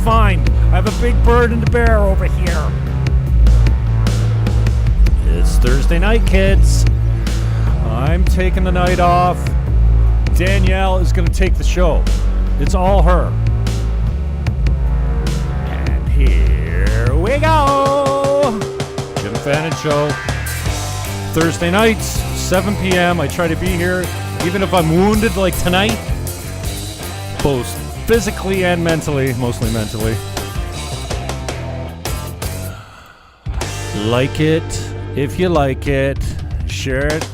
fined. I have a big burden to bear over here. It's Thursday night, kids. I'm taking the night off. Danielle is going to take the show. It's all her. And here we go. Jim Fannon Show. Thursday nights, 7 p.m. I try to be here, even if I'm wounded like tonight. Both physically and mentally, mostly mentally. Like it if you like it. Share it.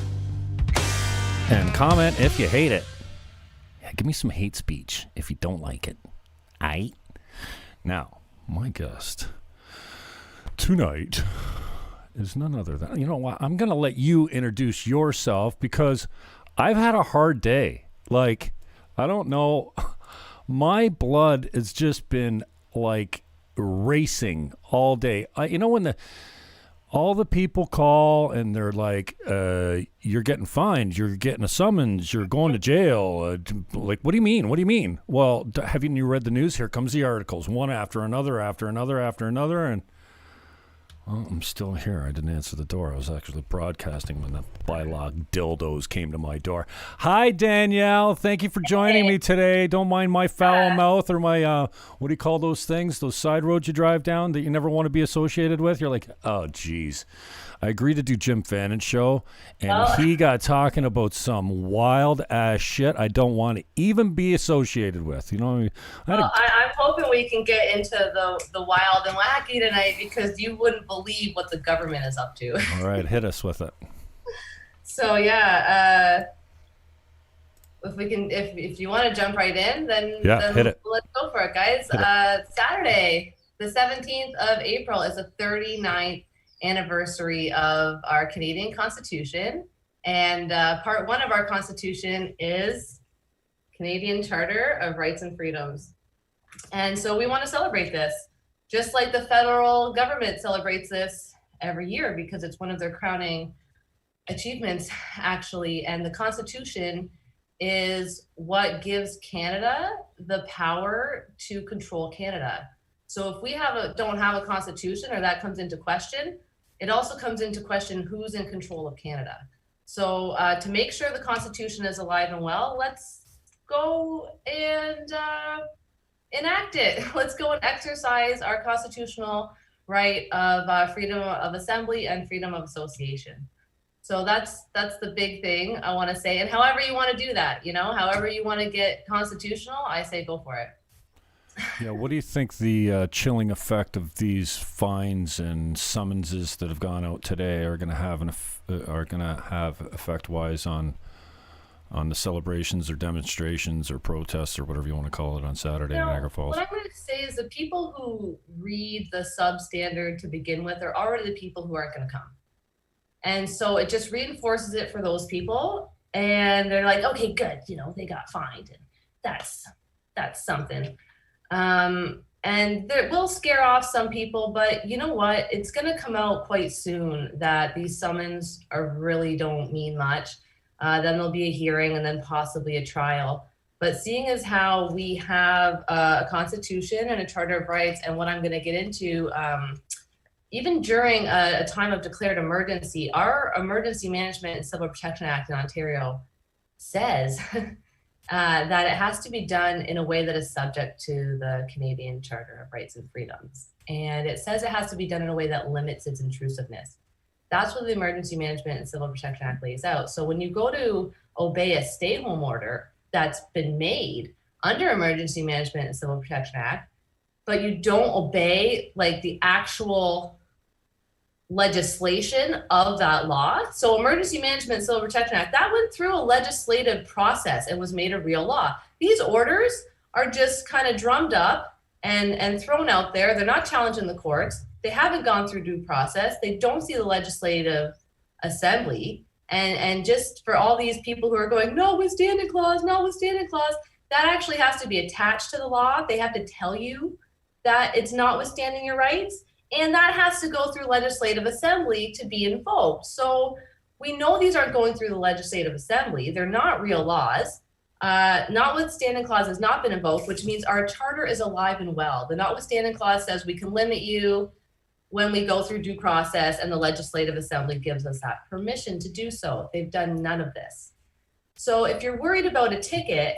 And comment if you hate it. Yeah, give me some hate speech if you don't like it. Aight? Now, my guest tonight is none other than, you know what, I'm going to let you introduce yourself because I've had a hard day. Like, I don't know, my blood has just been like racing all day. You know, when all the people call and they're like, you're getting fined, you're getting a summons, you're going to jail. Like, what do you mean? What do you mean? Well, haven't you read the news? Here comes the articles, one after another, and well, I'm still here. I didn't answer the door. I was actually broadcasting when the Bilog dildos came to my door. Hi, Danielle. Thank you for joining me today. Don't mind my foul mouth or my, what do you call those things? Those side roads you drive down that you never want to be associated with? You're like, oh, geez. I agreed to do Jim Fannon Show, and he got talking about some wild-ass shit I don't want to even be associated with. You know, I'm hoping we can get into the wild and wacky tonight because you wouldn't believe what the government is up to. All right, hit us with it. So, yeah, if you want to jump right in, then hit it. Let's go for it, guys. Saturday, the 17th of April is the 39th anniversary of our Canadian Constitution, and part one of our Constitution is Canadian Charter of Rights and Freedoms. And so we want to celebrate this, just like the federal government celebrates this every year because it's one of their crowning achievements, actually. And the Constitution is what gives Canada the power to control Canada. So if we don't have a constitution, or that comes into question, it also comes into question who's in control of Canada. So to make sure the Constitution is alive and well, let's go and enact it. Let's go and exercise our constitutional right of freedom of assembly and freedom of association. So that's the big thing I want to say. And however you want to do that, however you want to get constitutional, I say go for it. Yeah, what do you think the chilling effect of these fines and summonses that have gone out today are going to have effect-wise on the celebrations or demonstrations or protests or whatever you want to call it on Saturday in Niagara Falls? What I'm going to say is the people who read the substandard to begin with are already the people who aren't going to come, and so it just reinforces it for those people, and they're like, okay, good, they got fined, and that's something. And it will scare off some people, but you know what? It's going to come out quite soon that these summons really don't mean much. Then there'll be a hearing and then possibly a trial. But seeing as how we have a constitution and a charter of rights, and what I'm going to get into, even during a time of declared emergency, our Emergency Management and Civil Protection Act in Ontario says that it has to be done in a way that is subject to the Canadian Charter of Rights and Freedoms. And it says it has to be done in a way that limits its intrusiveness. That's what the Emergency Management and Civil Protection Act lays out. So when you go to obey a stay-home order that's been made under Emergency Management and Civil Protection Act, but you don't obey like the actual legislation of that law. So Emergency Management and Civil Protection Act, that went through a legislative process and was made a real law. These orders are just kind of drummed up and thrown out there. They're not challenged in the courts. They haven't gone through due process. They don't see the legislative assembly. And just for all these people who are going, notwithstanding clause, that actually has to be attached to the law. They have to tell you that it's notwithstanding your rights. And that has to go through legislative assembly to be invoked. So we know these aren't going through the legislative assembly. They're not real laws. Notwithstanding clause has not been invoked, which means our charter is alive and well. The notwithstanding clause says we can limit you when we go through due process, and the Legislative Assembly gives us that permission to do so. They've done none of this. So if you're worried about a ticket,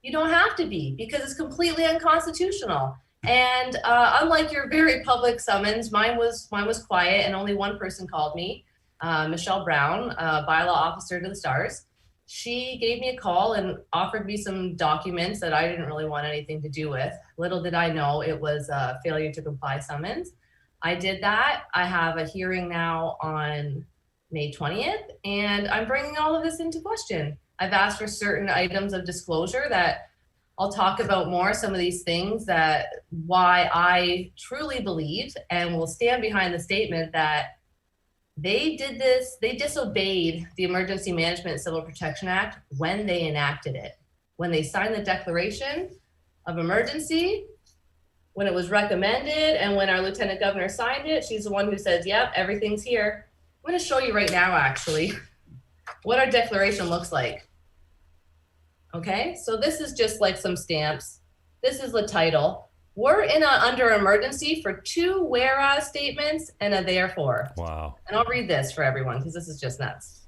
you don't have to be, because it's completely unconstitutional. And unlike your very public summons, mine was quiet, and only one person called me, Michelle Brown, bylaw officer to the Stars. She gave me a call and offered me some documents that I didn't really want anything to do with. Little did I know it was a failure to comply summons. I did that. I have a hearing now on May 20th, and I'm bringing all of this into question. I've asked for certain items of disclosure that I'll talk about more, some of these things that why I truly believe and will stand behind the statement that they did this, they disobeyed the Emergency Management and Civil Protection Act when they enacted it. When they signed the declaration of emergency, when it was recommended, and when our Lieutenant Governor signed it, she's the one who says, yep, everything's here. I'm gonna show you right now, actually, what our declaration looks like. Okay, so this is just like some stamps. This is the title. We're under emergency for 2 whereas statements and a therefore. Wow. And I'll read this for everyone because this is just nuts.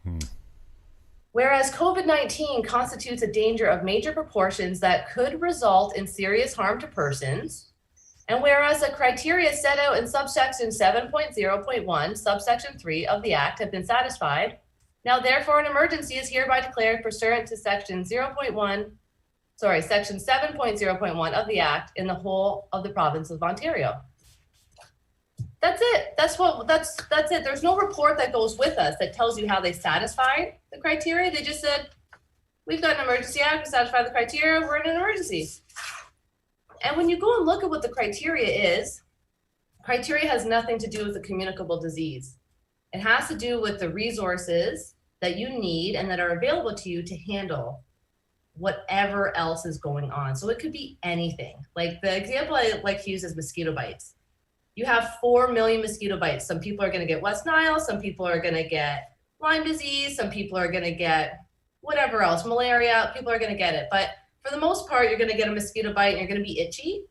Whereas COVID-19 constitutes a danger of major proportions that could result in serious harm to persons, and whereas the criteria set out in subsection 7.0.1, subsection 3 of the Act have been satisfied, now therefore an emergency is hereby declared pursuant to section 7.0.1 of the Act in the whole of the province of Ontario. That's it. That's it. There's no report that goes with us that tells you how they satisfied the criteria. They just said, we've got an emergency act, we satisfy the criteria, we're in an emergency. And when you go and look at what the criteria is, criteria has nothing to do with the communicable disease. It has to do with the resources that you need and that are available to you to handle whatever else is going on. So it could be anything. Like the example I like to use is mosquito bites. You have 4 million mosquito bites. Some people are going to get West Nile. Some people are going to get Lyme disease. Some people are going to get whatever else, malaria. People are going to get it. But for the most part, you're going to get a mosquito bite and you're going to be itchy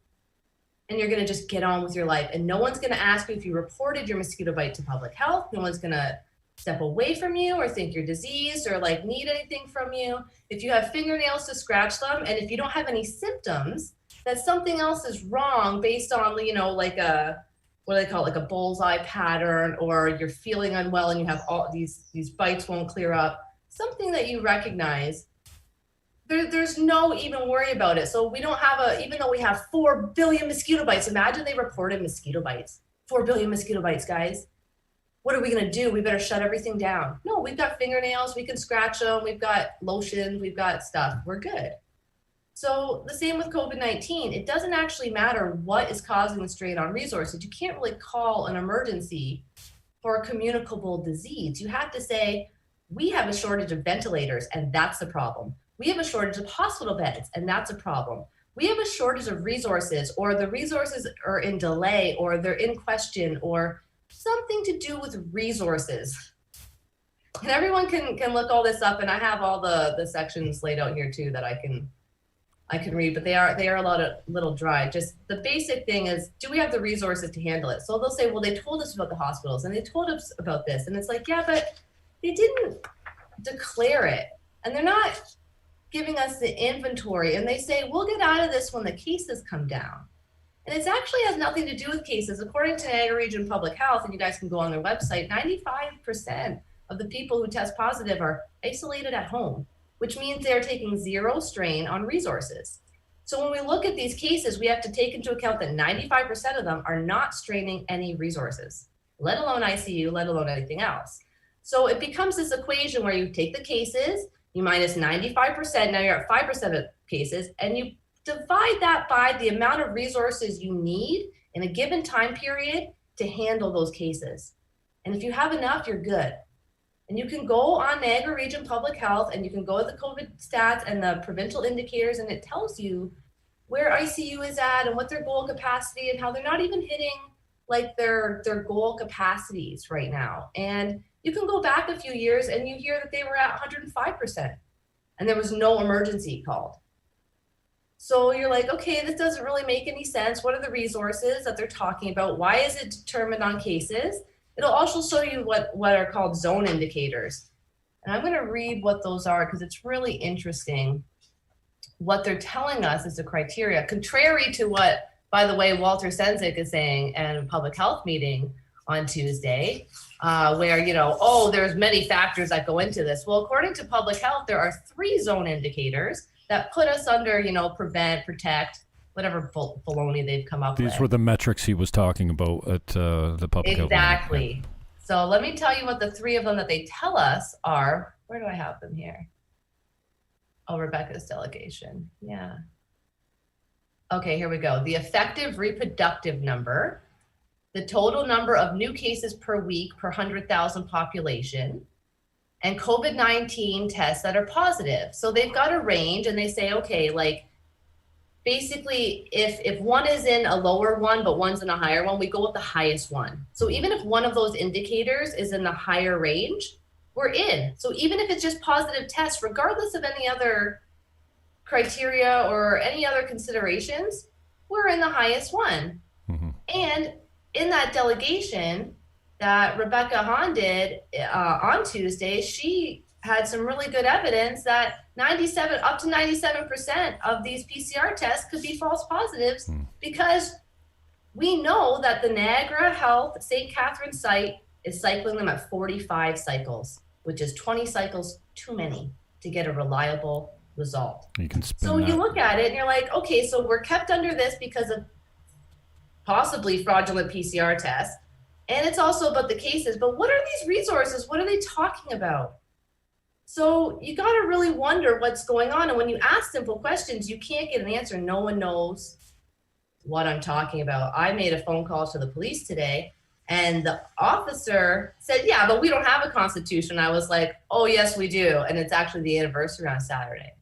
and you're going to just get on with your life. And no one's going to ask you if you reported your mosquito bite to public health. No one's going to step away from you or think you're diseased or like need anything from you. If you have fingernails to scratch them, and if you don't have any symptoms, that something else is wrong based on, you know, like a, what do they call it, like a bullseye pattern, or you're feeling unwell and you have all these bites won't clear up, something that you recognize, there's no even worry about it. So we don't have even though we have 4 billion mosquito bites, imagine they reported mosquito bites, 4 billion mosquito bites, guys. What are we gonna do? We better shut everything down. No, we've got fingernails, we can scratch them, we've got lotion, we've got stuff, we're good. So the same with COVID-19, it doesn't actually matter what is causing the strain on resources. You can't really call an emergency for a communicable disease. You have to say, we have a shortage of ventilators and that's the problem. We have a shortage of hospital beds and that's a problem. We have a shortage of resources, or the resources are in delay, or they're in question, or something to do with resources. And everyone can look all this up, and I have all the sections laid out here too that I can read, but they are a little dry. Just the basic thing is, do we have the resources to handle it? So they'll say, well, they told us about the hospitals and they told us about this. And it's like, yeah, but they didn't declare it. And they're not giving us the inventory. And they say, we'll get out of this when the cases come down. And it actually has nothing to do with cases. According to Niagara Region Public Health, and you guys can go on their website, 95% of the people who test positive are isolated at home, which means they're taking zero strain on resources. So when we look at these cases, we have to take into account that 95% of them are not straining any resources, let alone ICU, let alone anything else. So it becomes this equation where you take the cases, you minus 95%, now you're at 5% of cases, and you divide that by the amount of resources you need in a given time period to handle those cases. And if you have enough, you're good. And you can go on Niagara Region Public Health and you can go to the COVID stats and the provincial indicators, and it tells you where ICU is at and what their goal capacity, and how they're not even hitting like their goal capacities right now. And you can go back a few years and you hear that they were at 105%. and there was no emergency called. So you're like, okay, this doesn't really make any sense. What are the resources that they're talking about? Why is it determined on cases? It'll also show you what are called zone indicators. And I'm going to read what those are because it's really interesting. What they're telling us is the criteria, contrary to what, by the way, Walter Senzik is saying at a public health meeting on Tuesday, where, there's many factors that go into this. Well, according to public health, there are 3 zone indicators that put us under, prevent, protect, whatever baloney they've come up with. These were the metrics he was talking about at the public health meeting. Exactly. So let me tell you what the 3 of them that they tell us are. Where do I have them here? Oh, Rebecca's delegation. Yeah. Okay, here we go. The effective reproductive number, the total number of new cases per week per 100,000 population, and COVID-19 tests that are positive. So they've got a range and they say, okay, like basically if one is in a lower one, but one's in a higher one, we go with the highest one. So even if one of those indicators is in the higher range, we're in. So even if it's just positive tests, regardless of any other criteria or any other considerations, we're in the highest one. Mm-hmm. And in that delegation that Rebecca Hahn did on Tuesday, she had some really good evidence that up to 97% of these PCR tests could be false positives because we know that the Niagara Health St. Catharines site is cycling them at 45 cycles, which is 20 cycles too many to get a reliable result. You look at it and you're like, okay, so we're kept under this because of possibly fraudulent PCR tests. And it's also about the cases, but what are these resources? What are they talking about? So you got to really wonder what's going on. And when you ask simple questions, you can't get an answer. No one knows what I'm talking about. I made a phone call to the police today and the officer said, yeah, but we don't have a constitution. I was like, oh, yes, we do. And it's actually the anniversary on Saturday.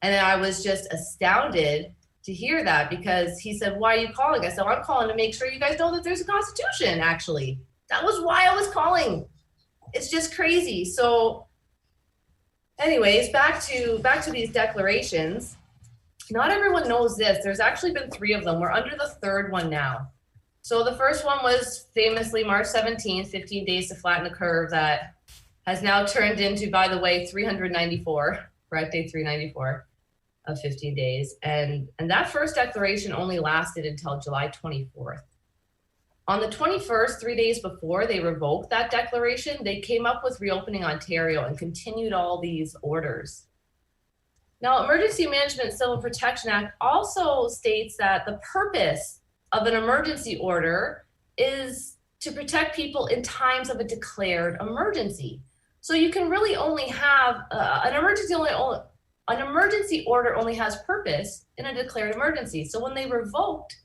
And then I was just astounded to hear that because he said, why are you calling? I said, I'm calling to make sure you guys know that there's a constitution, actually. That was why I was calling. It's just crazy. So anyways, back to these declarations. Not everyone knows this. There's actually been 3 of them. We're under the 3rd one now. So the first one was famously March 17th, 15 days to flatten the curve that has now turned into, by the way, 394, correct day 394. Of 15 days. And that first declaration only lasted until July 24th. On the 21st, 3 days before they revoked that declaration, they came up with Reopening Ontario and continued all these orders. Now, Emergency Management Civil Protection Act also states that the purpose of an emergency order is to protect people in times of a declared emergency. So you can really only have an emergency order only has purpose in a declared emergency. So when they revoked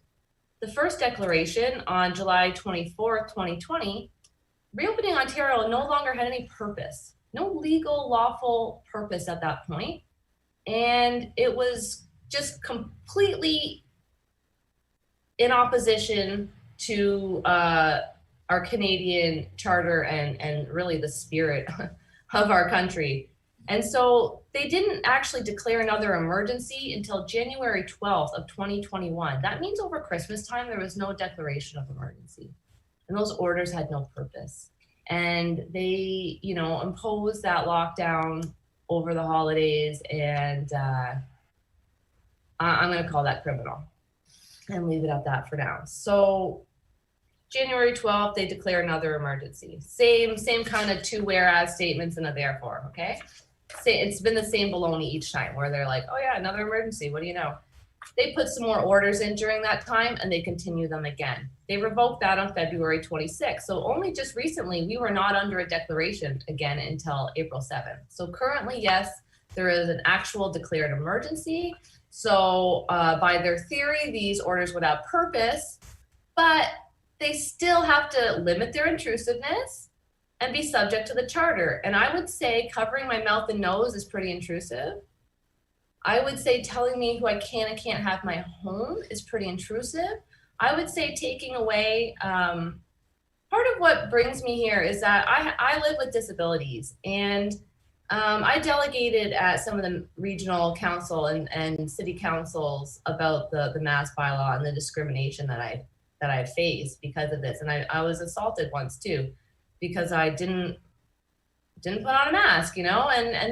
the first declaration on July 24th, 2020, Reopening Ontario no longer had any purpose, no legal, lawful purpose at that point. And it was just completely in opposition to our Canadian charter and really the spirit of our country. And so they didn't actually declare another emergency until January 12th of 2021. That means over Christmas time, there was no declaration of emergency. And those orders had no purpose. And they, imposed that lockdown over the holidays. And I'm going to call that criminal and leave it at that for now. So January 12th, they declare another emergency. Same kind of 2 whereas statements and a therefore, okay? It's been the same baloney each time where they're like, oh yeah, another emergency, what do you know? They put some more orders in during that time and they continue them again. They revoked that on February 26th. So only just recently, we were not under a declaration again until April 7th. So currently, yes, there is an actual declared emergency. So by their theory, these orders would have purpose, but they still have to limit their intrusiveness and be subject to the charter. And I would say covering my mouth and nose is pretty intrusive. I would say telling me who I can and can't have my home is pretty intrusive. I would say taking away, part of what brings me here is that I live with disabilities, and I delegated at some of the regional council and city councils about the mask bylaw and the discrimination that I faced because of this. And I was assaulted once too, because I didn't put on a mask, and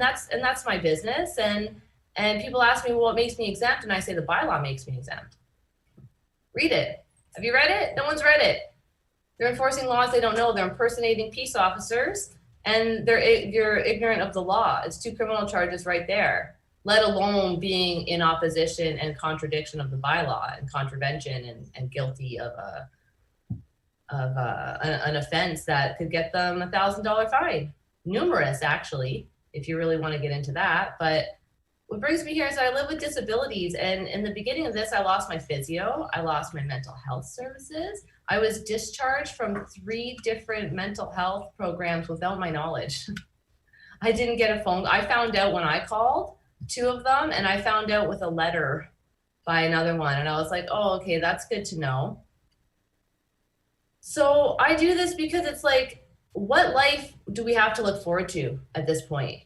that's my business. And people ask me, well, what makes me exempt? And I say the bylaw makes me exempt. Read it. Have you read it? No one's read it. They're enforcing laws they don't know. They're impersonating peace officers, and you're ignorant of the law. It's 2 criminal charges right there, let alone being in opposition and contradiction of the bylaw and contravention and guilty of an offense that could get them $1,000 fine. Numerous, actually, if you really want to get into that. But what brings me here is I live with disabilities, and in the beginning of this, I lost my physio, I lost my mental health services. I was discharged from 3 different mental health programs without my knowledge. I didn't get a phone. I found out when I called 2 of them, and I found out with a letter by another one. And I was like, oh, okay, that's good to know. So I do this because it's like, what life do we have to look forward to at this point?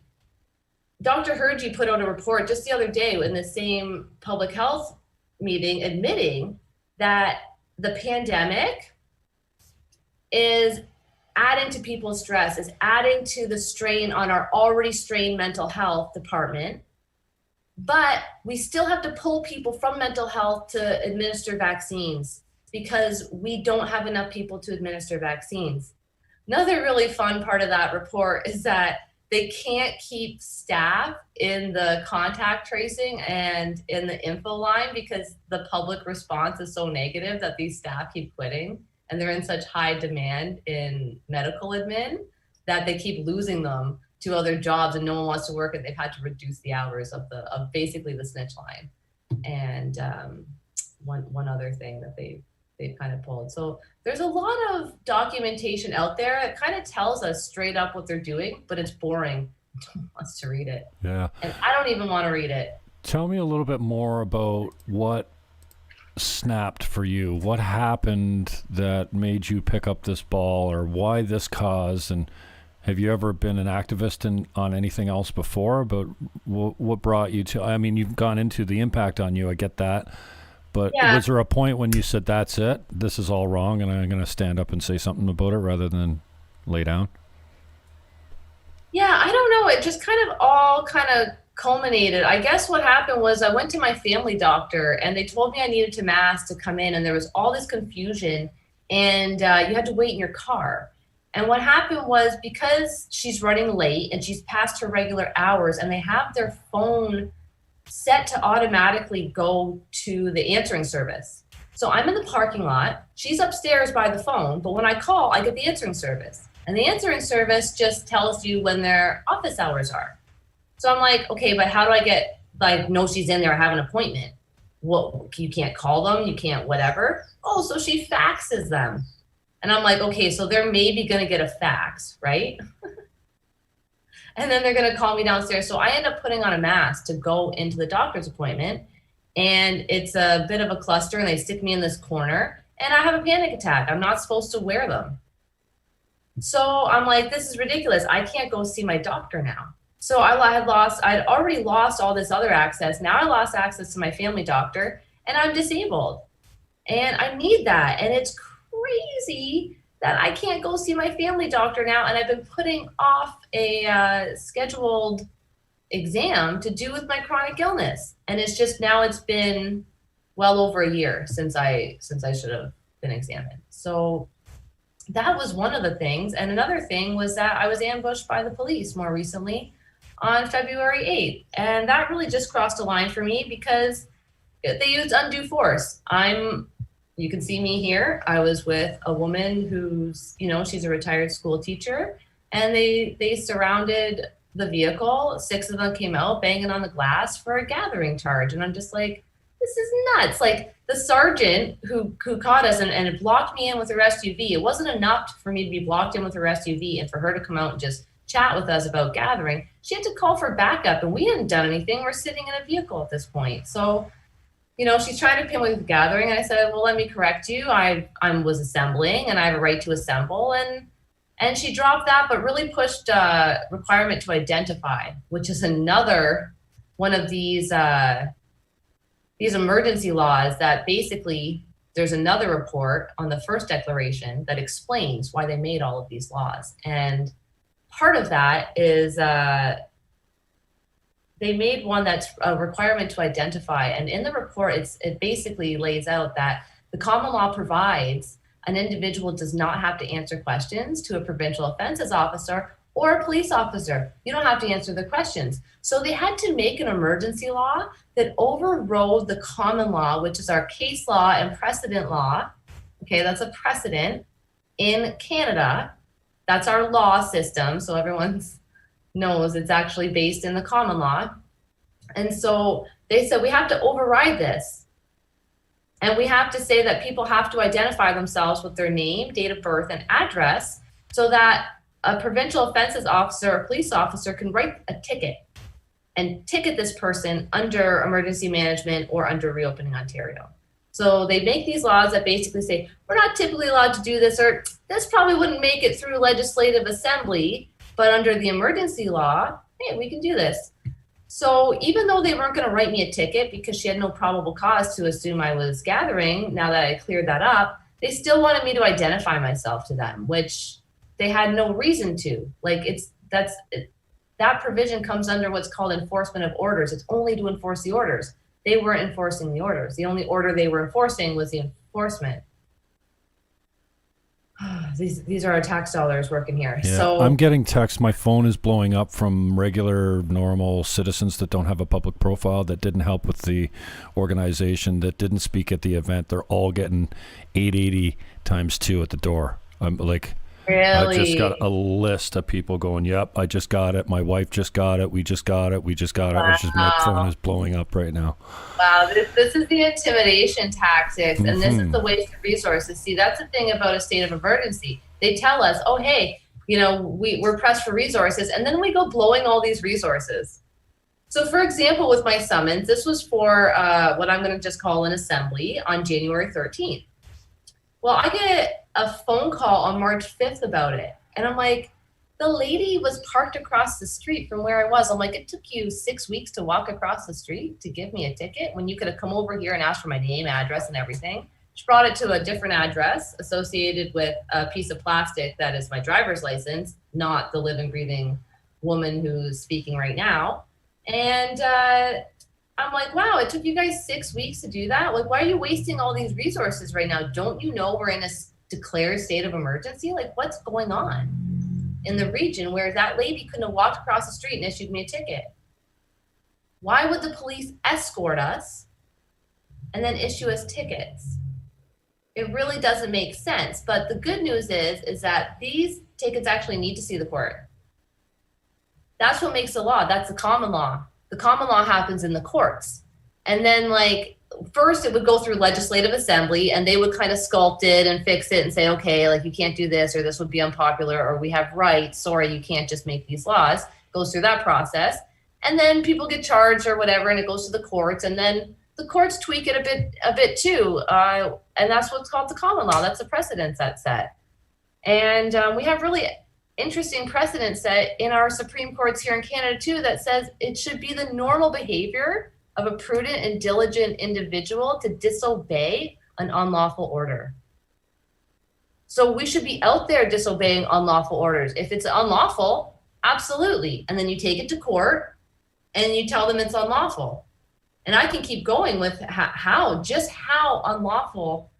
Dr. Hergy put out a report just the other day in the same public health meeting admitting that the pandemic is adding to people's stress, is adding to the strain on our already strained mental health department. But we still have to pull people from mental health to administer vaccines because we don't have enough people to administer vaccines. Another really fun part of that report is that they can't keep staff in the contact tracing and in the info line because the public response is so negative that these staff keep quitting, and they're in such high demand in medical admin that they keep losing them to other jobs and no one wants to work, and they've had to reduce the hours of basically the snitch line. And one other thing that they've kind of pulled. So there's a lot of documentation out there that kind of tells us straight up what they're doing, but it's boring. No one wants to read it. Yeah. And I don't even want to read it. Tell me a little bit more about what snapped for you. What happened that made you pick up this ball, or why this cause? And have you ever been an activist on anything else before? But what brought you to, I mean, you've gone into the impact on you. I get that. But was there a point when you said, that's it, this is all wrong, and I'm going to stand up and say something about it rather than lay down? Yeah, I don't know. It just all culminated. I guess what happened was I went to my family doctor and they told me I needed to mask to come in, and there was all this confusion, and you had to wait in your car. And what happened was, because she's running late and she's past her regular hours, and they have their phone set to automatically go to the answering service. So I'm in the parking lot, she's upstairs by the phone, but when I call, I get the answering service. And the answering service just tells you when their office hours are. So I'm like, okay, but how do I know she's in there, I have an appointment? Well, you can't call them, you can't whatever. Oh, so she faxes them. And I'm like, okay, so they're maybe gonna get a fax, right? And then they're going to call me downstairs. So I end up putting on a mask to go into the doctor's appointment. And it's a bit of a cluster, and they stick me in this corner, and I have a panic attack. I'm not supposed to wear them. So I'm like, this is ridiculous. I can't go see my doctor now. So I'd already lost all this other access. Now I lost access to my family doctor, and I'm disabled. And I need that. And it's crazy that I can't go see my family doctor now, and I've been putting off a scheduled exam to do with my chronic illness. And it's just, now it's been well over a year since I should have been examined. So that was one of the things. And another thing was that I was ambushed by the police more recently on February 8th. And that really just crossed a line for me because they used undue force. You can see me here. I was with a woman who's, she's a retired school teacher, and they surrounded the vehicle. 6 of them came out banging on the glass for a gathering charge. And I'm just like, this is nuts. Like, the sergeant who caught us and blocked me in with her SUV, it wasn't enough for me to be blocked in with her SUV and for her to come out and just chat with us about gathering. She had to call for backup, and we hadn't done anything. We're sitting in a vehicle at this point. So, she's trying to pin me with gathering. And I said, well, let me correct you. I was assembling, and I have a right to assemble. And And she dropped that, but really pushed requirement to identify, which is another one of these emergency laws that basically there's another report on the first declaration that explains why they made all of these laws. And part of that is they made one that's a requirement to identify. And in the report, it basically lays out that the common law provides an individual does not have to answer questions to a provincial offenses officer or a police officer. You don't have to answer the questions. So they had to make an emergency law that overrode the common law, which is our case law and precedent law. Okay, that's a precedent in Canada. That's our law system. So everyone knows it's actually based in the common law. And so they said we have to override this. And we have to say that people have to identify themselves with their name, date of birth, and address so that a provincial offenses officer or police officer can write a ticket and ticket this person under emergency management or under Reopening Ontario. So they make these laws that basically say, we're not typically allowed to do this, or this probably wouldn't make it through legislative assembly, but under the emergency law, hey, we can do this. So even though they weren't going to write me a ticket because she had no probable cause to assume I was gathering, now that I cleared that up, they still wanted me to identify myself to them, which they had no reason to. Like that provision comes under what's called enforcement of orders. It's only to enforce the orders. They weren't enforcing the orders. The only order they were enforcing was the enforcement. These are our tax dollars working here. Yeah, so I'm getting texts. My phone is blowing up from regular, normal citizens that don't have a public profile, that didn't help with the organization, that didn't speak at the event. They're all getting 880 times 2 at the door. I'm like, really? I just got a list of people going, yep, I just got it. My wife just got it. We just got it. We just got it. It's just my phone is blowing up right now. Wow, this is the intimidation tactics, and this is the waste of resources. See, that's the thing about a state of emergency. They tell us, oh, hey, we're pressed for resources, and then we go blowing all these resources. So, for example, with my summons, this was for what I'm going to just call an assembly on January 13th. Well, I get a phone call on March 5th about it, and I'm like, the lady was parked across the street from where I was. I'm like, it took you 6 weeks to walk across the street to give me a ticket when you could have come over here and asked for my name, address, and everything. She brought it to a different address associated with a piece of plastic that is my driver's license, not the living, breathing woman who's speaking right now. And I'm like, wow, it took you guys 6 weeks to do that? Like, why are you wasting all these resources right now? Don't you know we're in a declared state of emergency? Like, what's going on in the region where that lady couldn't have walked across the street and issued me a ticket? Why would the police escort us and then issue us tickets? It really doesn't make sense. But the good news is that these tickets actually need to see the court. That's what makes the law. That's the common law. The common law happens in the courts. And then, like, first it would go through legislative assembly, and they would kind of sculpt it and fix it and say, okay, like, you can't do this, or this would be unpopular, or we have rights, sorry, you can't just make these laws. It goes through that process. And then people get charged or whatever, and it goes to the courts, and then the courts tweak it a bit too. And that's what's called the common law. That's the precedents that's set. And we have really interesting precedent set in our Supreme Courts here in Canada too, that says it should be the normal behavior of a prudent and diligent individual to disobey an unlawful order. So we should be out there disobeying unlawful orders. If it's unlawful, absolutely. And then you take it to court and you tell them it's unlawful. And I can keep going with how unlawful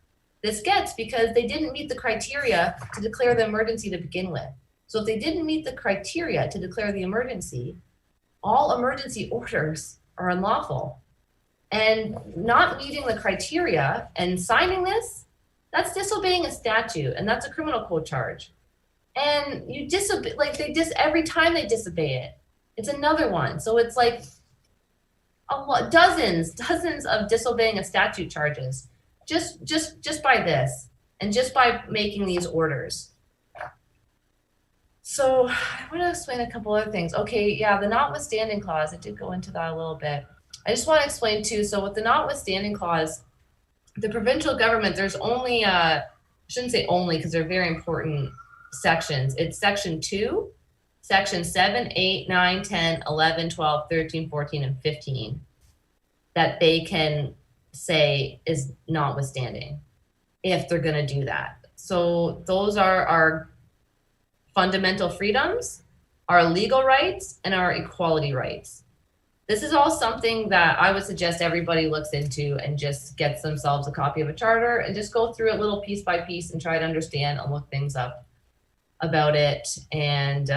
this gets, because they didn't meet the criteria to declare the emergency to begin with. So if they didn't meet the criteria to declare the emergency, all emergency orders are unlawful. And not meeting the criteria and signing this, that's disobeying a statute, and that's a criminal code charge. And you disobey, like, every time they disobey it, it's another one. So it's like dozens of disobeying a statute charges just by this, and just by making these orders. So I want to explain a couple other things. Okay, yeah, the notwithstanding clause, I did go into that a little bit. I just want to explain too, so with the notwithstanding clause, the provincial government, there's only, I shouldn't say only because they're very important sections. It's section 2, section 7, 8, 9, 10, 11, 12, 13, 14, and 15 that they can say is notwithstanding if they're going to do that. So those are our fundamental freedoms, our legal rights, and our equality rights. This is all something that I would suggest everybody looks into and just gets themselves a copy of a charter and just go through it little piece by piece and try to understand and look things up about it. And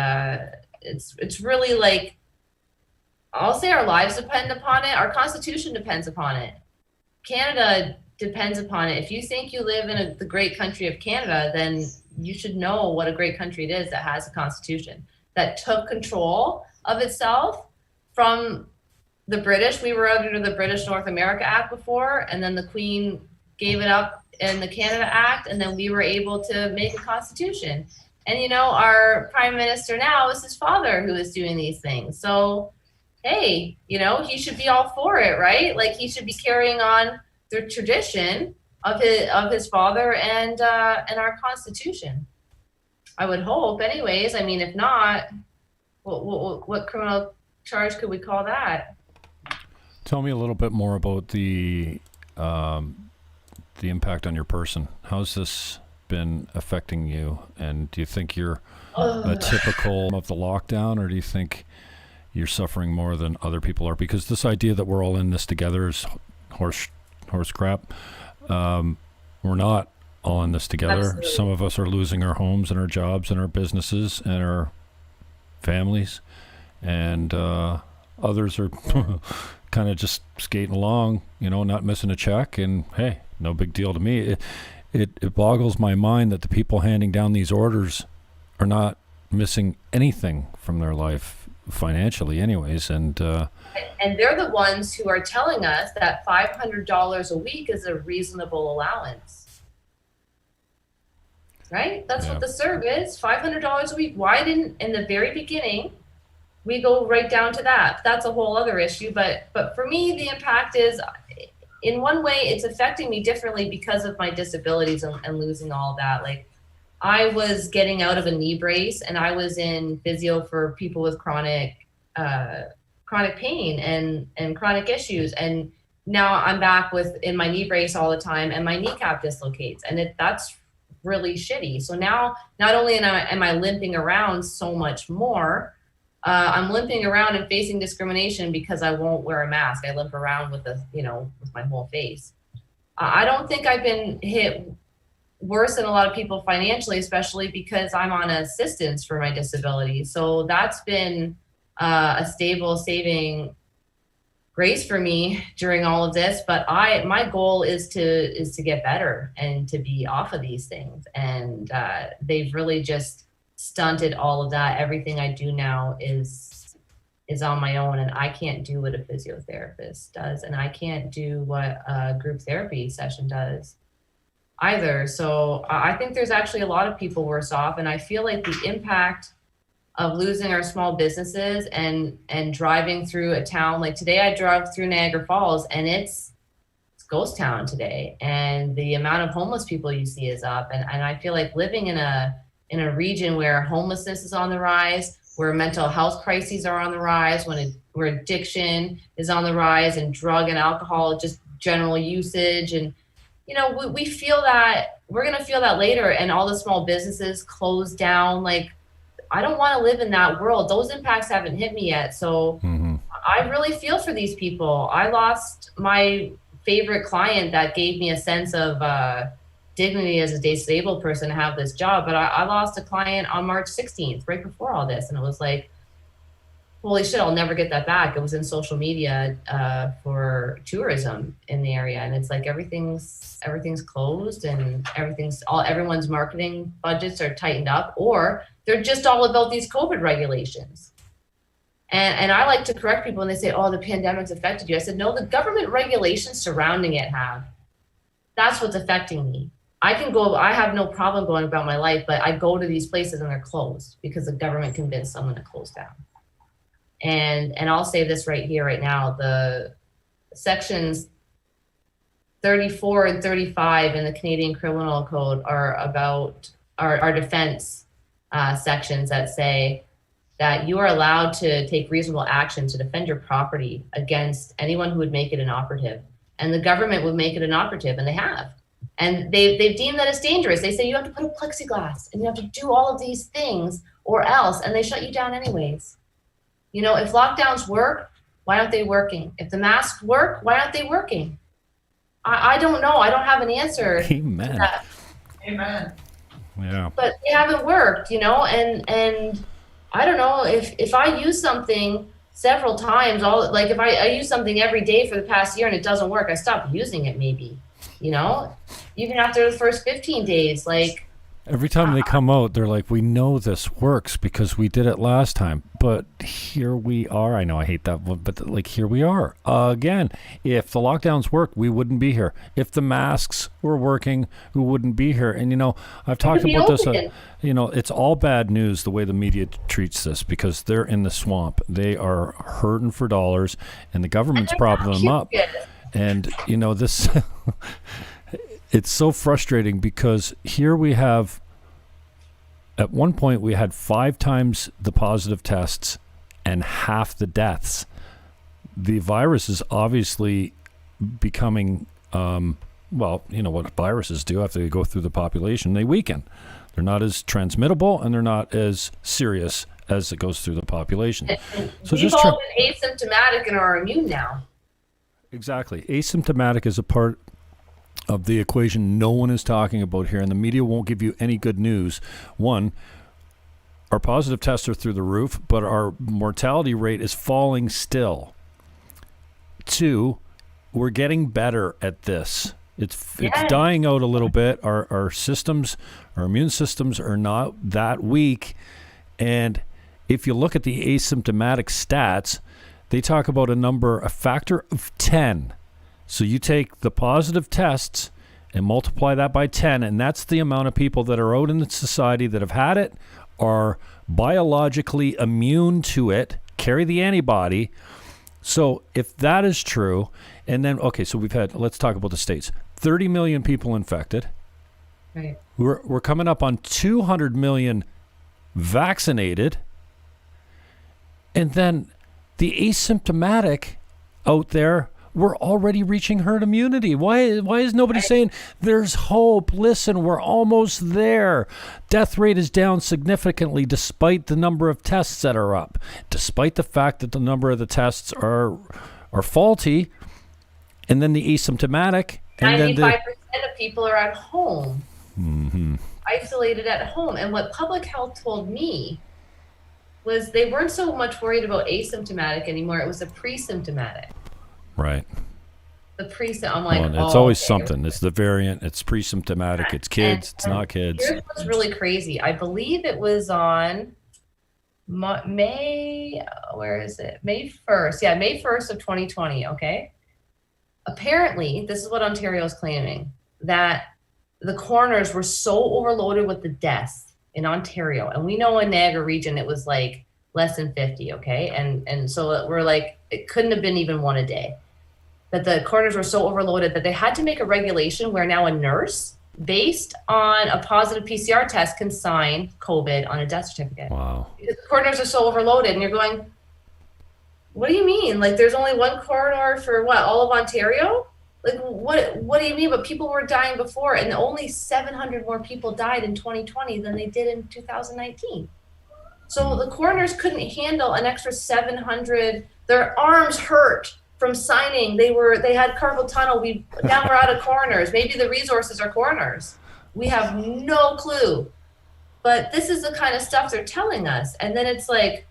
it's really like, I'll say our lives depend upon it. Our Constitution depends upon it. Canada depends upon it. If you think you live in the great country of Canada, then you should know what a great country it is that has a constitution that took control of itself from the British. We were under the British North America Act before, and then the Queen gave it up in the Canada Act, and then we were able to make a constitution. And you know, our Prime Minister now is his father who is doing these things. So, hey, you know, he should be all for it, right? Like he should be carrying on the tradition of his father and our Constitution. I would hope, anyways. I mean, if not, what criminal charge could we call that? Tell me a little bit more about the impact on your person. How's this been affecting you? And do you think you're a typical of the lockdown, or do you think you're suffering more than other people are? Because this idea that we're all in this together is horse crap. We're not all in this together. Absolutely. Some of us are losing our homes and our jobs and our businesses and our families, and others are kind of just skating along, you know, not missing a check, and hey, no big deal to me. It boggles my mind that the people handing down these orders are not missing anything from their life financially anyways, and they're the ones who are telling us that $500 a week is a reasonable allowance, right? That's what the CERB is, $500 a week. Why didn't, in the very beginning, we go right down to that? That's a whole other issue. But for me, the impact is, in one way, it's affecting me differently because of my disabilities and losing all of that. Like, I was getting out of a knee brace, and I was in physio for people with chronic pain and chronic issues. And now I'm back in my knee brace all the time, and my kneecap dislocates, and that's really shitty. So now, not only am I limping around so much more, I'm limping around and facing discrimination because I won't wear a mask. I limp around with my whole face. I don't think I've been hit worse than a lot of people financially, especially because I'm on assistance for my disability. So that's been a stable saving grace for me during all of this. But my goal is to get better and to be off of these things. And they've really just stunted all of that. Everything I do now is on my own, and I can't do what a physiotherapist does, and I can't do what a group therapy session does either. So I think there's actually a lot of people worse off, and I feel like the impact of losing our small businesses and driving through a town, like today I drove through Niagara Falls, and it's ghost town today, and the amount of homeless people you see is up, and I feel like living in a region where homelessness is on the rise, where mental health crises are on the rise, where addiction is on the rise, and drug and alcohol, just general usage. And, you know, we feel that, we're going to feel that later, and all the small businesses close down. Like, I don't want to live in that world. Those impacts haven't hit me yet. So I really feel for these people. I lost my favorite client that gave me a sense of dignity as a disabled person to have this job. But I lost a client on March 16th, right before all this. And it was like, holy shit, I'll never get that back. It was in social media for tourism in the area. And it's like, everything's closed, and everyone's marketing budgets are tightened up, or they're just all about these COVID regulations. And I like to correct people when they say, oh, the pandemic's affected you. I said, no, the government regulations surrounding it have. That's what's affecting me. I have no problem going about my life, but I go to these places and they're closed because the government convinced someone to close down. And I'll say this right here, right now, the sections 34 and 35 in the Canadian Criminal Code are about our defense sections that say that you are allowed to take reasonable action to defend your property against anyone who would make it inoperative. And the government would make it inoperative, and they have. And they've deemed that it's dangerous. They say you have to put up plexiglass and you have to do all of these things or else, and they shut you down anyways. You know, if lockdowns work, why aren't they working? If the masks work, why aren't they working? I don't know. I don't have an answer. Amen. To that. Amen. Yeah. But they haven't worked, you know, and I don't know if I use something several times, if I use something every day for the past year and it doesn't work, I stop using it maybe, you know, even after the first 15 days, like. Every time they come out, they're like, we know this works because we did it last time. But here we are. I know I hate that one, but like here we are. Again, if the lockdowns worked, we wouldn't be here. If the masks were working, we wouldn't be here. And, you know, I've talked about this. You know, it's all bad news the way the media treats this because they're in the swamp. They are hurting for dollars and the government's propping them up. And, you know, this... It's so frustrating because here we have, at one point we had 5 times the positive tests and half the deaths. The virus is obviously becoming, well, you know what viruses do after they go through the population, they weaken. They're not as transmittable and they're not as serious as it goes through the population. So we've all been asymptomatic and are immune now. Exactly. Asymptomatic is a part of the equation no one is talking about here, and the media won't give you any good news. One, our positive tests are through the roof, but our mortality rate is falling still. 2, we're getting better at this. It's dying out a little bit. Our systems, our immune systems are not that weak. And if you look at the asymptomatic stats, they talk about a factor of 10. So you take the positive tests and multiply that by 10, and that's the amount of people that are out in the society that have had it, are biologically immune to it, carry the antibody. So if that is true, and then, okay, so let's talk about the states. 30 million people infected. Right. We're coming up on 200 million vaccinated. And then the asymptomatic out there, we're already reaching herd immunity. Why is nobody saying there's hope? Listen, we're almost there. Death rate is down significantly despite the number of tests that are up, despite the fact that the number of the tests are faulty, and then the asymptomatic. And 95% of people are at home, isolated at home. And what public health told me was they weren't so much worried about asymptomatic anymore. It was the pre-symptomatic. Right. I'm like, well, it's always something. It's the variant. It's pre-symptomatic. It's kids. It's not kids. Here's what's really crazy. I believe it was on May 1st. Yeah, May 1st of 2020. Okay. Apparently, this is what Ontario is claiming, that the coroners were so overloaded with the deaths in Ontario. And we know in Niagara region, it was like less than 50. Okay. And so we're like, it couldn't have been even one a day. That the coroners were so overloaded that they had to make a regulation where now a nurse, based on a positive PCR test, can sign COVID on a death certificate. Wow. Because the coroners are so overloaded, and you're going, what do you mean? Like, there's only one coroner for what, all of Ontario? Like, what do you mean? But people were dying before, and only 700 more people died in 2020 than they did in 2019. So the coroners couldn't handle an extra 700. Their arms hurt from signing. They had carpal tunnel. Now we're out of coroners. Maybe the resources are coroners. We have no clue. But this is the kind of stuff they're telling us. And then it's like,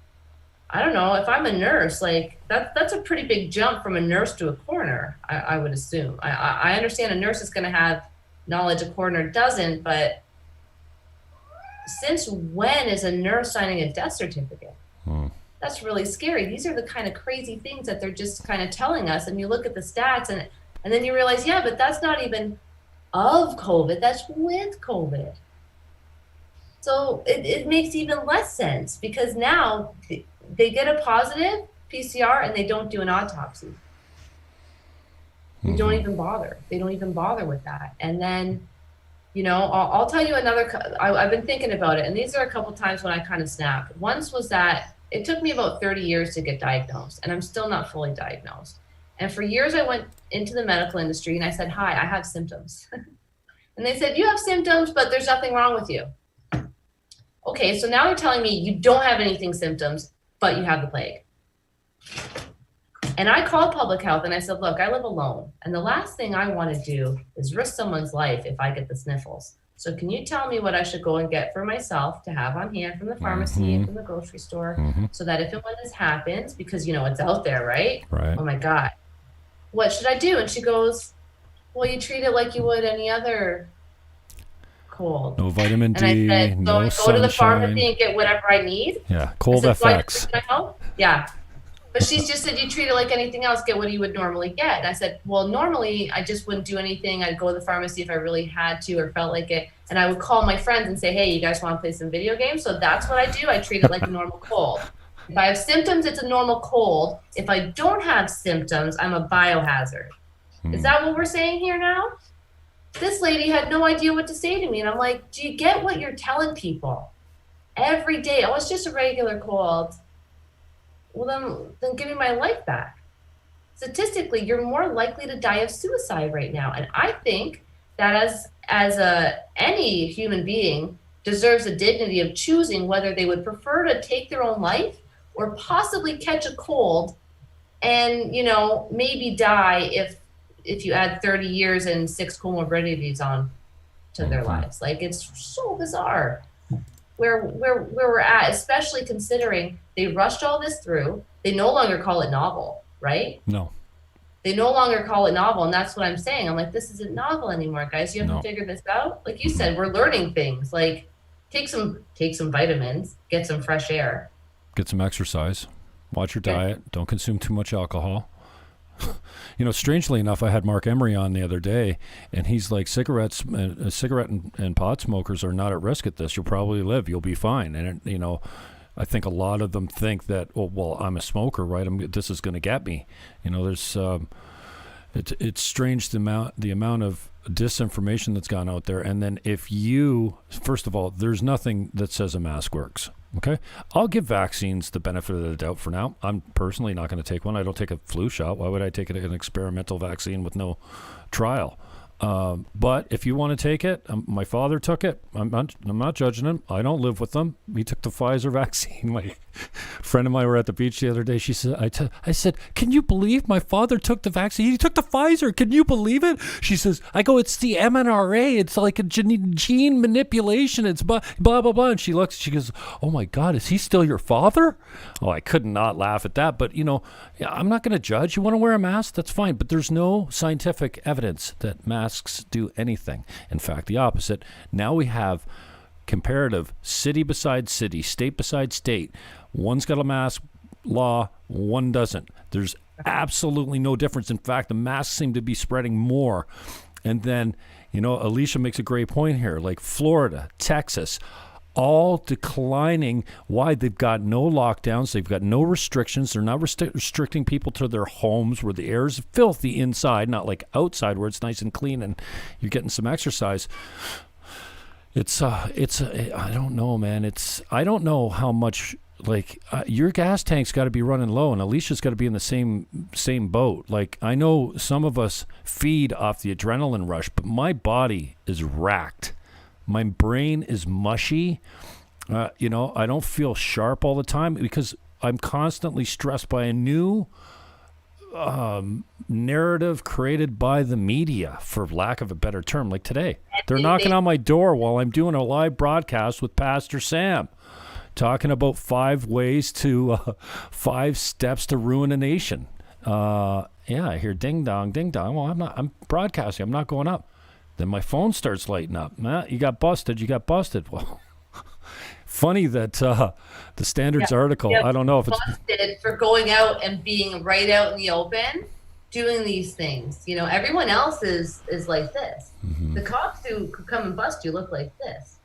I don't know, if I'm a nurse, like that's a pretty big jump from a nurse to a coroner, I would assume. I understand a nurse is going to have knowledge a coroner doesn't, but since when is a nurse signing a death certificate? That's really scary. These are the kind of crazy things that they're just kind of telling us. And you look at the stats and then you realize, yeah, but that's not even of COVID, that's with COVID. So it makes even less sense because now they get a positive PCR and they don't do an autopsy. They don't even bother. They don't even bother with that. And then You know, I'll tell you I've been thinking about it, and these are a couple times when I kind of snapped. Once was that it took me about 30 years to get diagnosed, and I'm still not fully diagnosed. And for years, I went into the medical industry and I said, "Hi, I have symptoms." And they said, "You have symptoms, but there's nothing wrong with you." Okay, so now you're telling me you don't have anything symptoms, but you have the plague. And I called public health and I said, "Look, I live alone. And the last thing I want to do is risk someone's life if I get the sniffles. So can you tell me what I should go and get for myself to have on hand from the pharmacy and from the grocery store so that if and when this happens, because, you know, it's out there, right? Right. Oh my God, what should I do?" And she goes, "Well, you treat it like you would any other cold." No vitamin And I D, said, "So no I go sunshine. to the pharmacy and get whatever I need?" Yeah, cold I said, "So I FX. just, help?" Yeah. But she's just said, "You treat it like anything else, get what you would normally get." And I said, "Well, normally I just wouldn't do anything. I'd go to the pharmacy if I really had to or felt like it. And I would call my friends and say, 'Hey, you guys want to play some video games?' So that's what I do. I treat it like a normal cold. If I have symptoms, it's a normal cold. If I don't have symptoms, I'm a biohazard." Is that what we're saying here now? This lady had no idea what to say to me. And I'm like, do you get what you're telling people? Every day, "Oh, it's just a regular cold." Well, then give me my life back. Statistically, you're more likely to die of suicide right now. And I think that any human being deserves the dignity of choosing whether they would prefer to take their own life or possibly catch a cold and, you know, maybe die if you add 30 years and 6 comorbidities on to their lives. Like, it's so bizarre where we're at, especially considering they rushed all this through. They no longer call it novel, right? No. They no longer call it novel, and that's what I'm saying. I'm like, this isn't novel anymore, guys. You haven't figured this out. Like you said, we're learning things. Like, take some vitamins, get some fresh air, get some exercise, watch your diet, don't consume too much alcohol. You know, strangely enough, I had Mark Emery on the other day, and he's like, cigarette and pot smokers are not at risk at this. You'll probably live. You'll be fine. And, you know, I think a lot of them think that, oh, well, I'm a smoker, right? This is going to get me. You know, there's it's strange the amount of disinformation that's gone out there. And then first of all, there's nothing that says a mask works. Okay, I'll give vaccines the benefit of the doubt for now. I'm personally not going to take one. I don't take a flu shot. Why would I take an experimental vaccine with no trial? But if you want to take it, my father took it. I'm not judging him. I don't live with them. He took the Pfizer vaccine. My friend of mine were at the beach the other day. She said, I said, "Can you believe my father took the vaccine? He took the Pfizer. Can you believe it?" She says, I go, "It's the mRNA. It's like a gene manipulation. It's blah, blah, blah." And she looks, she goes, "Oh my God, is he still your father?" Oh, I could not laugh at that. But, you know, I'm not going to judge. You want to wear a mask? That's fine. But there's no scientific evidence that masks do anything. In fact, the opposite. Now we have comparative city beside city, state beside state. One's got a mask law, one doesn't. There's absolutely no difference. In fact, the masks seem to be spreading more. And then, you know, Alicia makes a great point here, like Florida, Texas, all declining. Why? They've got no lockdowns. They've got no restrictions. They're not restricting people to their homes where the air is filthy inside, not like outside where it's nice and clean and you're getting some exercise. I don't know, man. I don't know how much, like, your gas tank's got to be running low, and Alicia's got to be in the same boat. Like, I know some of us feed off the adrenaline rush, but my body is racked. My brain is mushy. You know, I don't feel sharp all the time because I'm constantly stressed by a new narrative created by the media, for lack of a better term. Like today, they're knocking on my door while I'm doing a live broadcast with Pastor Sam, talking about 5 steps to ruin a nation. Yeah, I hear ding dong, ding dong. Well, I'm broadcasting. I'm not going up. Then my phone starts lighting up. You got busted. Well, funny that the Standards article, I don't know if it's busted for going out and being right out in the open, doing these things. You know, everyone else is like this. Mm-hmm. The cops who could come and bust you look like this.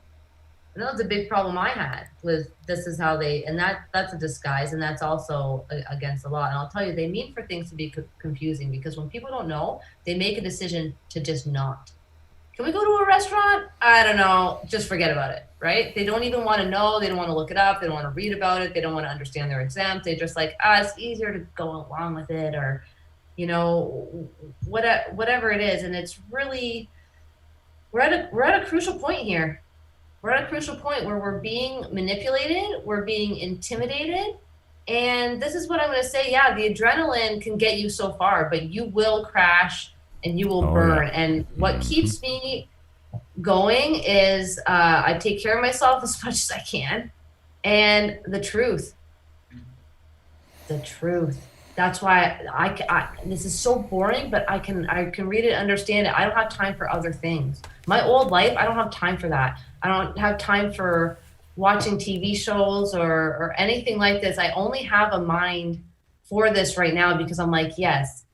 And that was a big problem I had with this is how that's a disguise, and that's also against the law. And I'll tell you, they mean for things to be confusing because when people don't know, they make a decision to just not. Can we go to a restaurant? I don't know. Just forget about it, right? They don't even want to know. They don't want to look it up. They don't want to read about it. They don't want to understand they're exempt. They're just like, it's easier to go along with it, or, whatever it is. And it's really, we're at a crucial point here. We're at a crucial point where we're being manipulated. We're being intimidated. And this is what I'm going to say. Yeah, the adrenaline can get you so far, but you will crash and you will burn. Yeah. And what keeps me going is I take care of myself as much as I can. And the truth. That's why I this is so boring, but I can read it, understand it. I don't have time for other things. My old life, I don't have time for that. I don't have time for watching TV shows or anything like this. I only have a mind for this right now because I'm like, yes,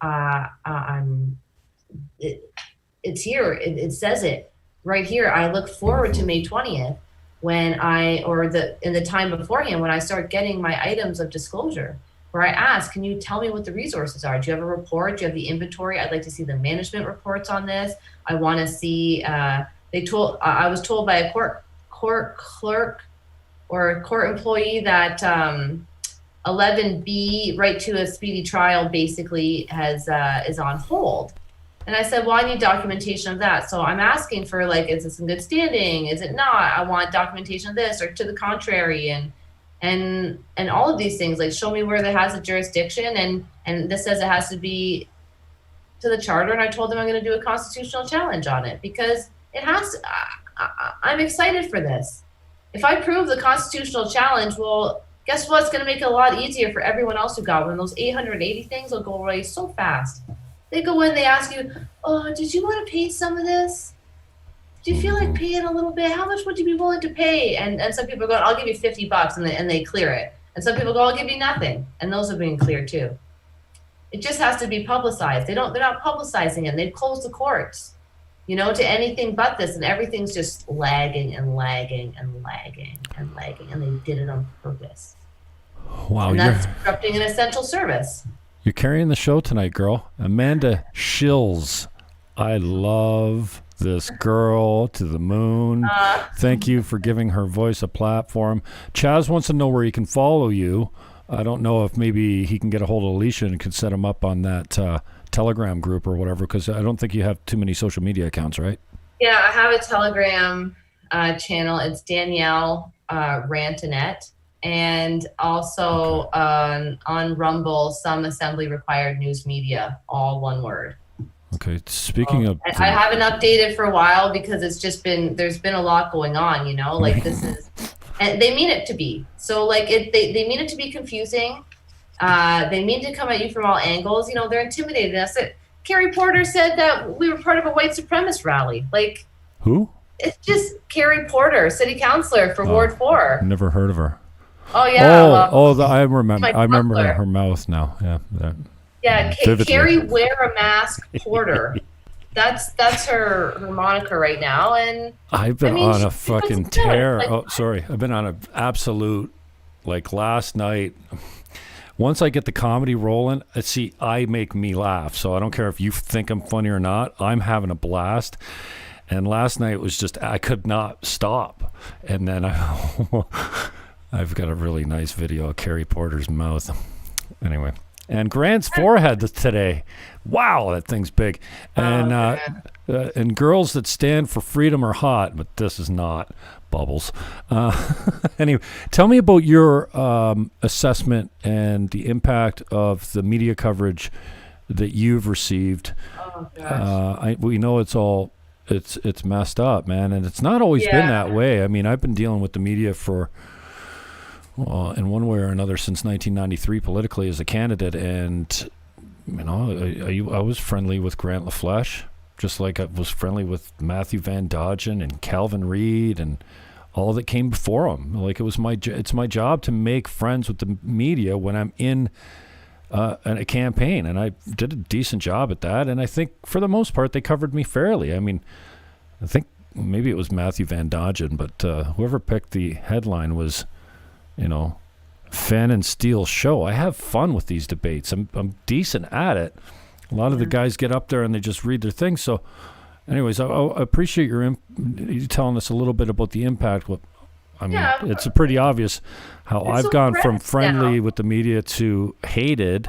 it's here. It says it right here. I look forward to May 20th in the time beforehand when I start getting my items of disclosure, where I ask, can you tell me what the resources are? Do you have a report? Do you have the inventory? I'd like to see the management reports on this. I want to see, I was told by a court clerk or a court employee that 11B, right to a speedy trial, basically is on hold. And I said, well, I need documentation of that. So I'm asking for, like, is this in good standing? Is it not? I want documentation of this or to the contrary. And all of these things, like, show me where that has a jurisdiction. And this says it has to be to the charter. And I told them I'm going to do a constitutional challenge on it because it has to, I'm excited for this. If I prove the constitutional challenge, well, guess what? It's going to make it a lot easier for everyone else who got one. Those 880 things will go away so fast. They go in, they ask you, oh, did you want to pay some of this? Do you feel like paying a little bit? How much would you be willing to pay? And some people go, I'll give you $50 and they clear it. And some people go, I'll give you nothing. And those are being cleared too. It just has to be publicized. They're not publicizing it. They've closed the courts, to anything but this, and everything's just lagging and lagging and lagging and lagging. And they did it on purpose. Wow. And that's disrupting an essential service. You're carrying the show tonight, girl. Amanda Shills. I love this girl to the moon. Thank you for giving her voice a platform. Chaz wants to know where he can follow you. I don't know if maybe he can get a hold of Alicia and could set him up on that Telegram group or whatever, because I don't think you have too many social media accounts, right? Yeah, I have a Telegram channel. It's Danielle Antonette. And also on Rumble, some assembly required news media, all one word. Okay. Speaking of, I haven't updated for a while because there's been a lot going on, like this is, and they mean it to be. So like they mean it to be confusing. They mean to come at you from all angles. They're intimidating us. Carrie Porter said that we were part of a white supremacist rally. Like who? It's just Carrie Porter, city councilor for Ward 4. Never heard of her. Oh yeah. I remember her mouth now. Yeah. Carrie Wear a Mask Porter. That's her moniker right now. And I've been on a fucking tear. I've been on an absolute, like last night. Once I get the comedy rolling, I make me laugh. So I don't care if you think I'm funny or not. I'm having a blast. And last night was just, I could not stop. And then I've got a really nice video of Carrie Porter's mouth. Anyway. And Grant's forehead today. Wow, that thing's big. And and girls that stand for freedom are hot, but this is not. Bubbles. Anyway, tell me about your assessment and the impact of the media coverage that you've received. Oh, gosh. We know it's messed up, man, and it's not always been that way. I mean, I've been dealing with the media for in one way or another since 1993 politically as a candidate, and I was friendly with Grant LaFleche, just like I was friendly with Matthew Van Dodgen and Calvin Reed and all that came before him. Like it's my job to make friends with the media when I'm in a campaign, and I did a decent job at that. And I think for the most part they covered me fairly. I mean, I think maybe it was Matthew Van Dodgen, but whoever picked the headline was, Fannon Show. I have fun with these debates. I'm decent at it. A lot of the guys get up there and they just read their things. So Anyways, I appreciate you telling us a little bit about the impact. It's pretty obvious how I've gone from friendly with the media to hated,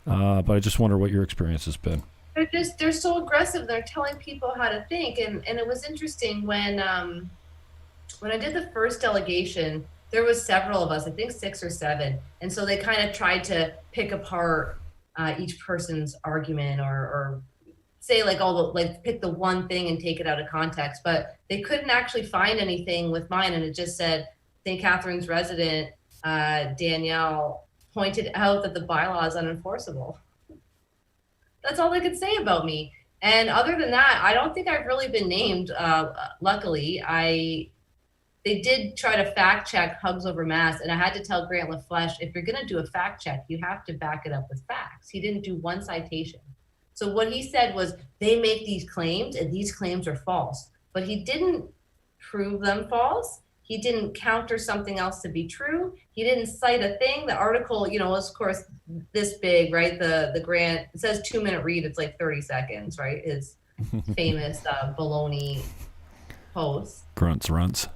but I just wonder what your experience has been. They're so aggressive. They're telling people how to think, and it was interesting when I did the first delegation. There was several of us, I think 6 or 7, and so they kind of tried to pick apart each person's argument or say pick the one thing and take it out of context, but they couldn't actually find anything with mine, and it just said St. Catharines resident Danielle pointed out that the bylaw is unenforceable. That's all they could say about me. And other than that, I don't think I've really been named. Luckily, they did try to fact check Hugs Over Mass, and I had to tell Grant LaFleche, if you're going to do a fact check, you have to back it up with facts. He didn't do one citation. So what he said was, they make these claims, and these claims are false. But he didn't prove them false. He didn't counter something else to be true. He didn't cite a thing. The article, was of course this big, right? The grant, it says 2-minute read. It's like 30 seconds, right? His famous baloney post. Grunts, runts.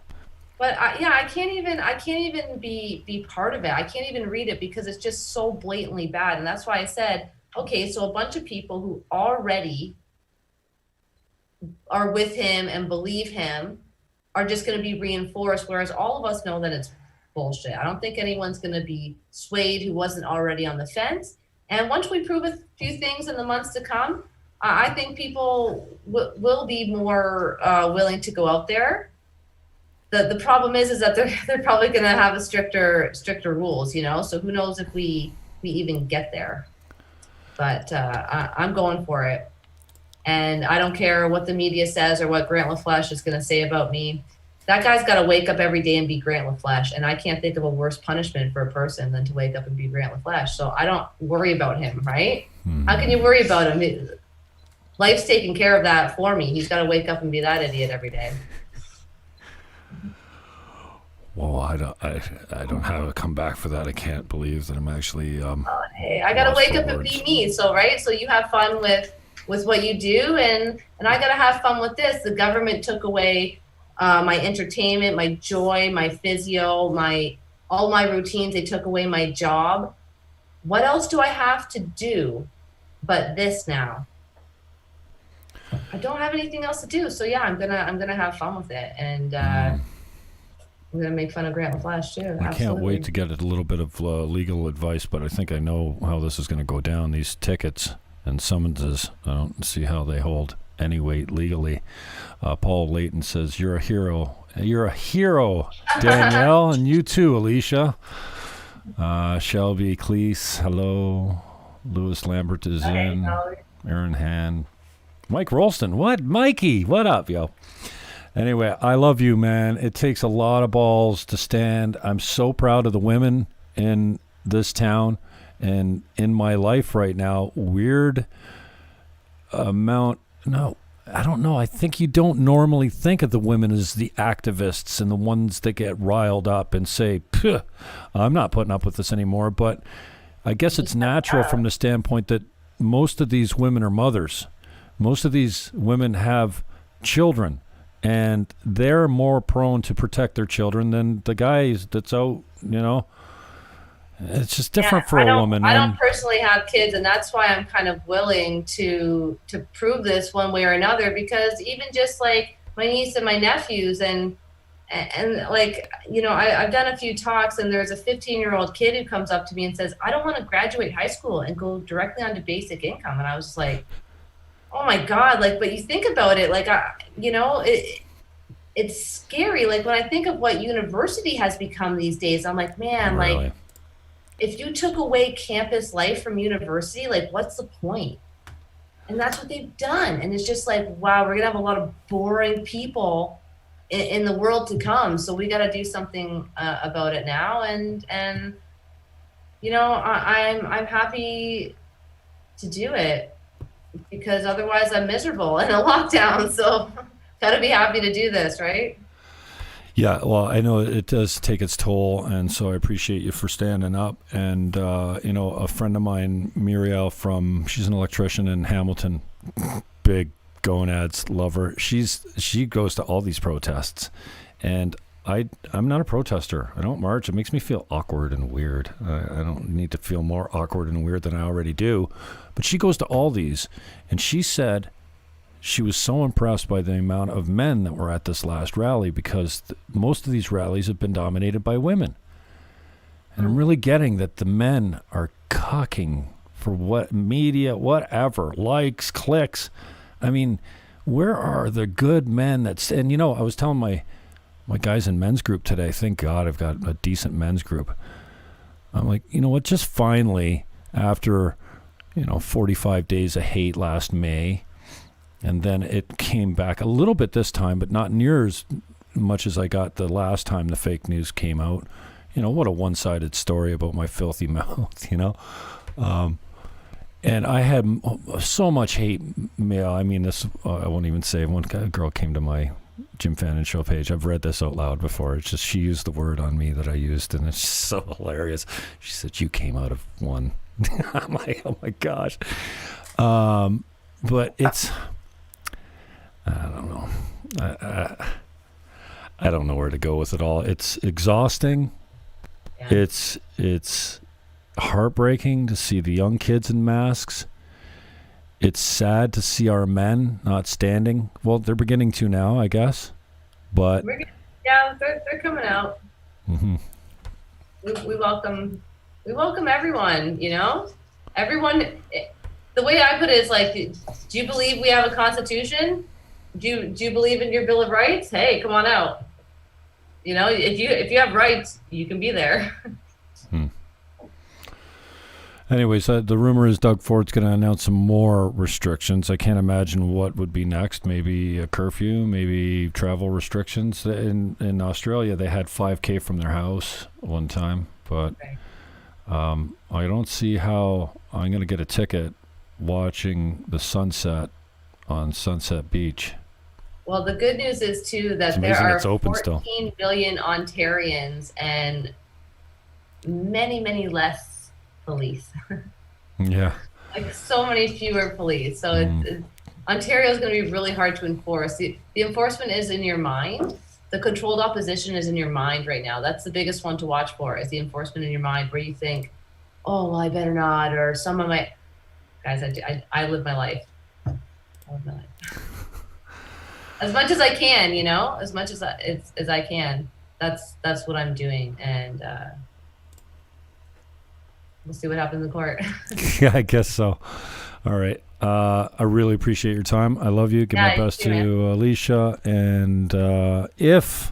But I can't even be part of it. I can't even read it because it's just so blatantly bad. And that's why I said, okay, so a bunch of people who already are with him and believe him are just going to be reinforced, whereas all of us know that it's bullshit. I don't think anyone's going to be swayed who wasn't already on the fence. And once we prove a few things in the months to come, I think people will be more willing to go out there. The problem is that they're probably going to have a stricter rules, So who knows if we even get there? But I'm going for it. And I don't care what the media says or what Grant LaFleche is going to say about me. That guy's got to wake up every day and be Grant LaFleche. And I can't think of a worse punishment for a person than to wake up and be Grant LaFleche. So I don't worry about him, right? Mm-hmm. How can you worry about him? Life's taking care of that for me. He's got to wake up and be that idiot every day. Well, I don't have a comeback for that. I can't believe that I'm actually. Hey, I got to wake up and be me. So, right? So you have fun with what you do, and I got to have fun with this. The government took away my entertainment, my joy, my physio, all my routines. They took away my job. What else do I have to do but this now? I don't have anything else to do. So yeah, I'm gonna have fun with it, and I'm gonna make fun of Grant LaFleche too. I can't wait to get a little bit of legal advice, but I think I know how this is going to go down. These tickets and summonses, I don't see how they hold any weight legally. Paul Layton says, "You're a hero. You're a hero, Danielle, and you too, Alicia." Shelby Cleese, hello. Lewis Lambert is in. Aaron Han. Mike Rolston, what? Mikey, what up, yo? Anyway, I love you, man. It takes a lot of balls to stand. I'm so proud of the women in this town and in my life right now. Weird amount. No, I don't know. I think you don't normally think of the women as the activists and the ones that get riled up and say, I'm not putting up with this anymore. But I guess it's natural from the standpoint that most of these women are mothers. Most of these women have children, and they're more prone to protect their children than the guys that's out, It's just different for a woman. I don't personally have kids, and that's why I'm kind of willing to prove this one way or another, because even just like my niece and my nephews and like, I've done a few talks, and there's a 15-year-old kid who comes up to me and says, I don't want to graduate high school and go directly onto basic income. And I was just like, oh my God, but you think about it, it's scary. Like when I think of what university has become these days, I'm like, man, really? If you took away campus life from university, what's the point? And that's what they've done. And it's just like, wow, we're gonna have a lot of boring people in the world to come. So we got to do something about it now. And I'm happy to do it, because otherwise I'm miserable in a lockdown. So gotta be happy to do this, right? Yeah, well, I know it does take its toll, and so I appreciate you for standing up. And a friend of mine, Muriel, she's an electrician in Hamilton, big gonads, love her. She goes to all these protests, and I'm not a protester. I don't march. It makes me feel awkward and weird. I don't need to feel more awkward and weird than I already do. But she goes to all these, and she said she was so impressed by the amount of men that were at this last rally, because most of these rallies have been dominated by women. And I'm really getting that the men are cucking for what media, whatever, likes, clicks. I mean, where are the good men and I was telling my guys in men's group today, thank God I've got a decent men's group. I'm like, you know what, just finally, after, 45 days of hate last May, and then it came back a little bit this time, but not near as much as I got the last time the fake news came out. What a one-sided story about my filthy mouth, and I had so much hate mail. I mean, this, I won't even say. One girl came to my Jim Fannon Show page. I've read this out loud before. It's just, she used the word on me that I used, and it's just so hilarious. She said, "You came out of one." I'm like, oh my gosh. But it's, I don't know. I don't know where to go with it all. It's exhausting. Yeah. It's heartbreaking to see the young kids in masks. It's sad to see our men not standing. Well, they're beginning to now, I guess. But they're coming out. Mm-hmm. We welcome everyone. Everyone. The way I put it is like, do you believe we have a constitution? Do you believe in your Bill of Rights? Hey, come on out. If you have rights, you can be there. Anyways, the rumor is Doug Ford's going to announce some more restrictions. I can't imagine what would be next. Maybe a curfew, maybe travel restrictions. In Australia, they had 5K from their house one time, but I don't see how I'm going to get a ticket watching the sunset on Sunset Beach. Well, the good news is, too, that there are 14 billion Ontarians and many, many less police. Yeah. Like so many fewer police. So Ontario is going to be really hard to enforce. The enforcement is in your mind. The controlled opposition is in your mind right now. That's the biggest one to watch for, is the enforcement in your mind, where you think, oh, well, I better not, or some of my... Guys, I live my life. I live my life. As much as I can, as much as I can. That's what I'm doing, and we'll see what happens in court. Yeah, I guess so. All right. I really appreciate your time. I love you. Give my best to Alicia, and if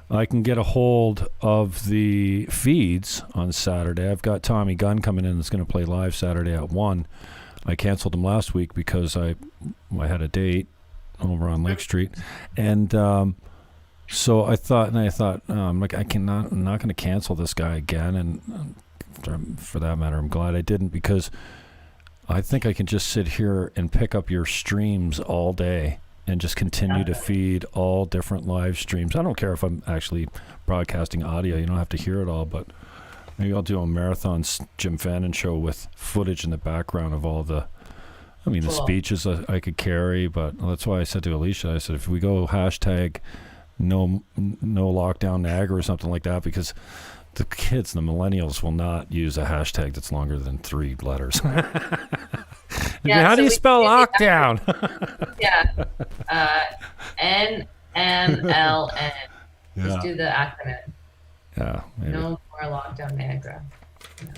I can get a hold of the feeds on Saturday, I've got Tommy Gunn coming in that's going to play live Saturday at 1. I canceled him last week because I had a date over on Lake Street, and so I thought, I'm not going to cancel this guy again, and for that matter, I'm glad I didn't, because I think I can just sit here and pick up your streams all day and just continue to feed all different live streams. I don't care if I'm actually broadcasting audio. You don't have to hear it all, but maybe I'll do a marathon Jim Fannon show with footage in the background of all the speeches I could carry. But that's why I said to Alicia, I said, if we go hashtag no lockdown Niagara or something like that, because the kids, the millennials, will not use a hashtag that's longer than 3 letters. How do you spell lockdown? NLN. Yeah. Just do the acronym. Yeah. Maybe. No more lockdown Niagara. Yeah.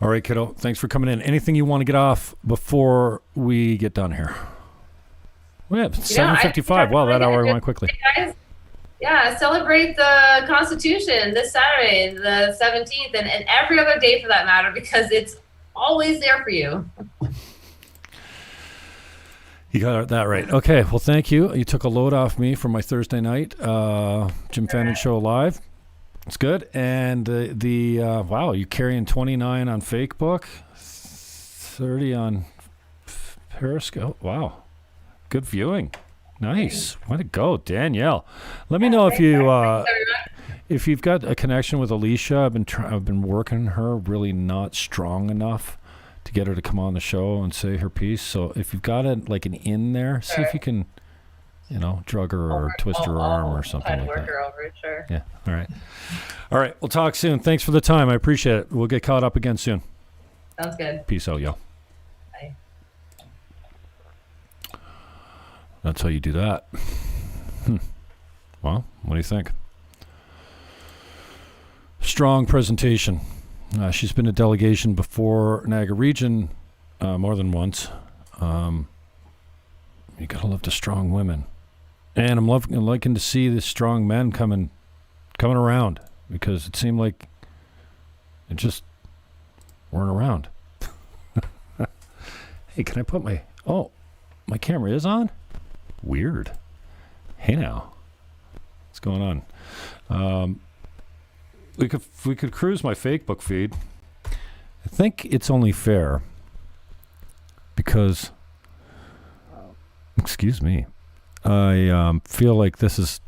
All right, kiddo. Thanks for coming in. Anything you want to get off before we get done here? Well, yeah, 7:55. Wow, that hour went quickly. Yeah, celebrate the Constitution this Saturday, the 17th, and every other day for that matter, because it's always there for you. You got that right. Okay, well, thank you. You took a load off me for my Thursday night Jim Fannon Show live. It's good. And wow, you carrying 29 on Facebook, 30 on Periscope. Wow, good viewing. Nice. Way to go, Danielle. Let me know if you've got a connection with Alicia. I've been working her really not strong enough to get her to come on the show and say her piece. So if you've got an in there, see if you can, drug her or twist her arm or something like that. Her over it, sure. Yeah. All right. All right. We'll talk soon. Thanks for the time. I appreciate it. We'll get caught up again soon. Sounds good. Peace out, yo. Bye. That's how you do that. Well, what do you think? Strong presentation. She's been a delegation before Niagara Region more than once. You gotta love the strong women, and I'm liking to see the strong men coming around, because it seemed like it just weren't around. Hey, can I put my camera is on? Weird. Hey now, what's going on? We could cruise my Facebook feed. I think it's only fair because, excuse me, I feel like this is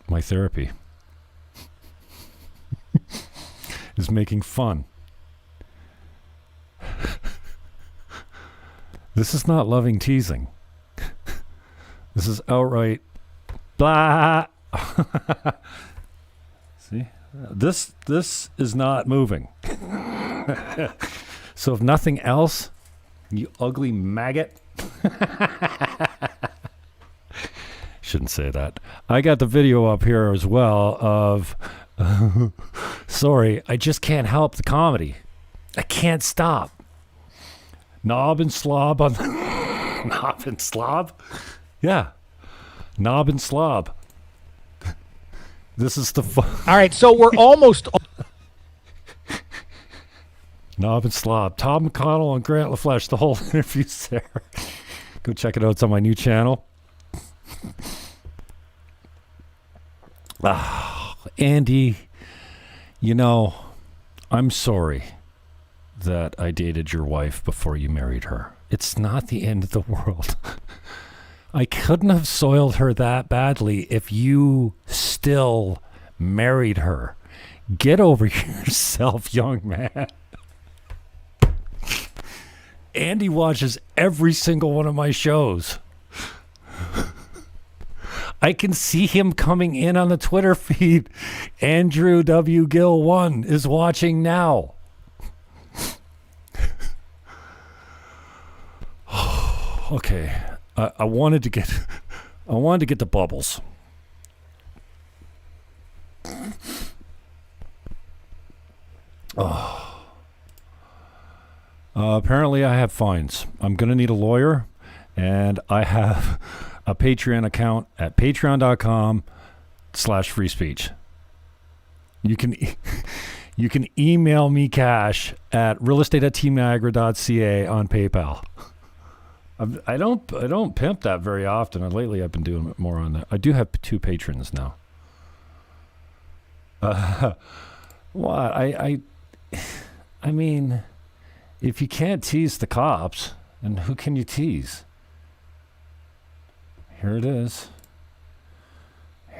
my therapy. Is making fun. This is not loving teasing. This is outright blah. See? This is not moving. So if nothing else, you ugly maggot. Shouldn't say that. I got the video up here as well of sorry, I just can't help the comedy. I can't stop. Knob and slob on the knob and slob? Yeah. Knob and slob. This is the fun. All right, so we're almost. Knob and slob. Tom McConnell and Grant LaFleche. The whole interview's there. Go check it out. It's on my new channel. Andy, I'm sorry that I dated your wife before you married her. It's not the end of the world. I couldn't have soiled her that badly if you still married her. Get over yourself, young man. Andy watches every single one of my shows. I can see him coming in on the Twitter feed. Andrew W. Gill 1 is watching now. Okay. I wanted to get the bubbles. Apparently I have fines. I'm going to need a lawyer, and I have a Patreon account at patreon.com/free speech. You can email me cash at realestate@teamniagara.ca on PayPal. I don't pimp that very often, and lately I've been doing it more on that. I do have 2 patrons now. What? I mean, if you can't tease the cops, then who can you tease? Here it is.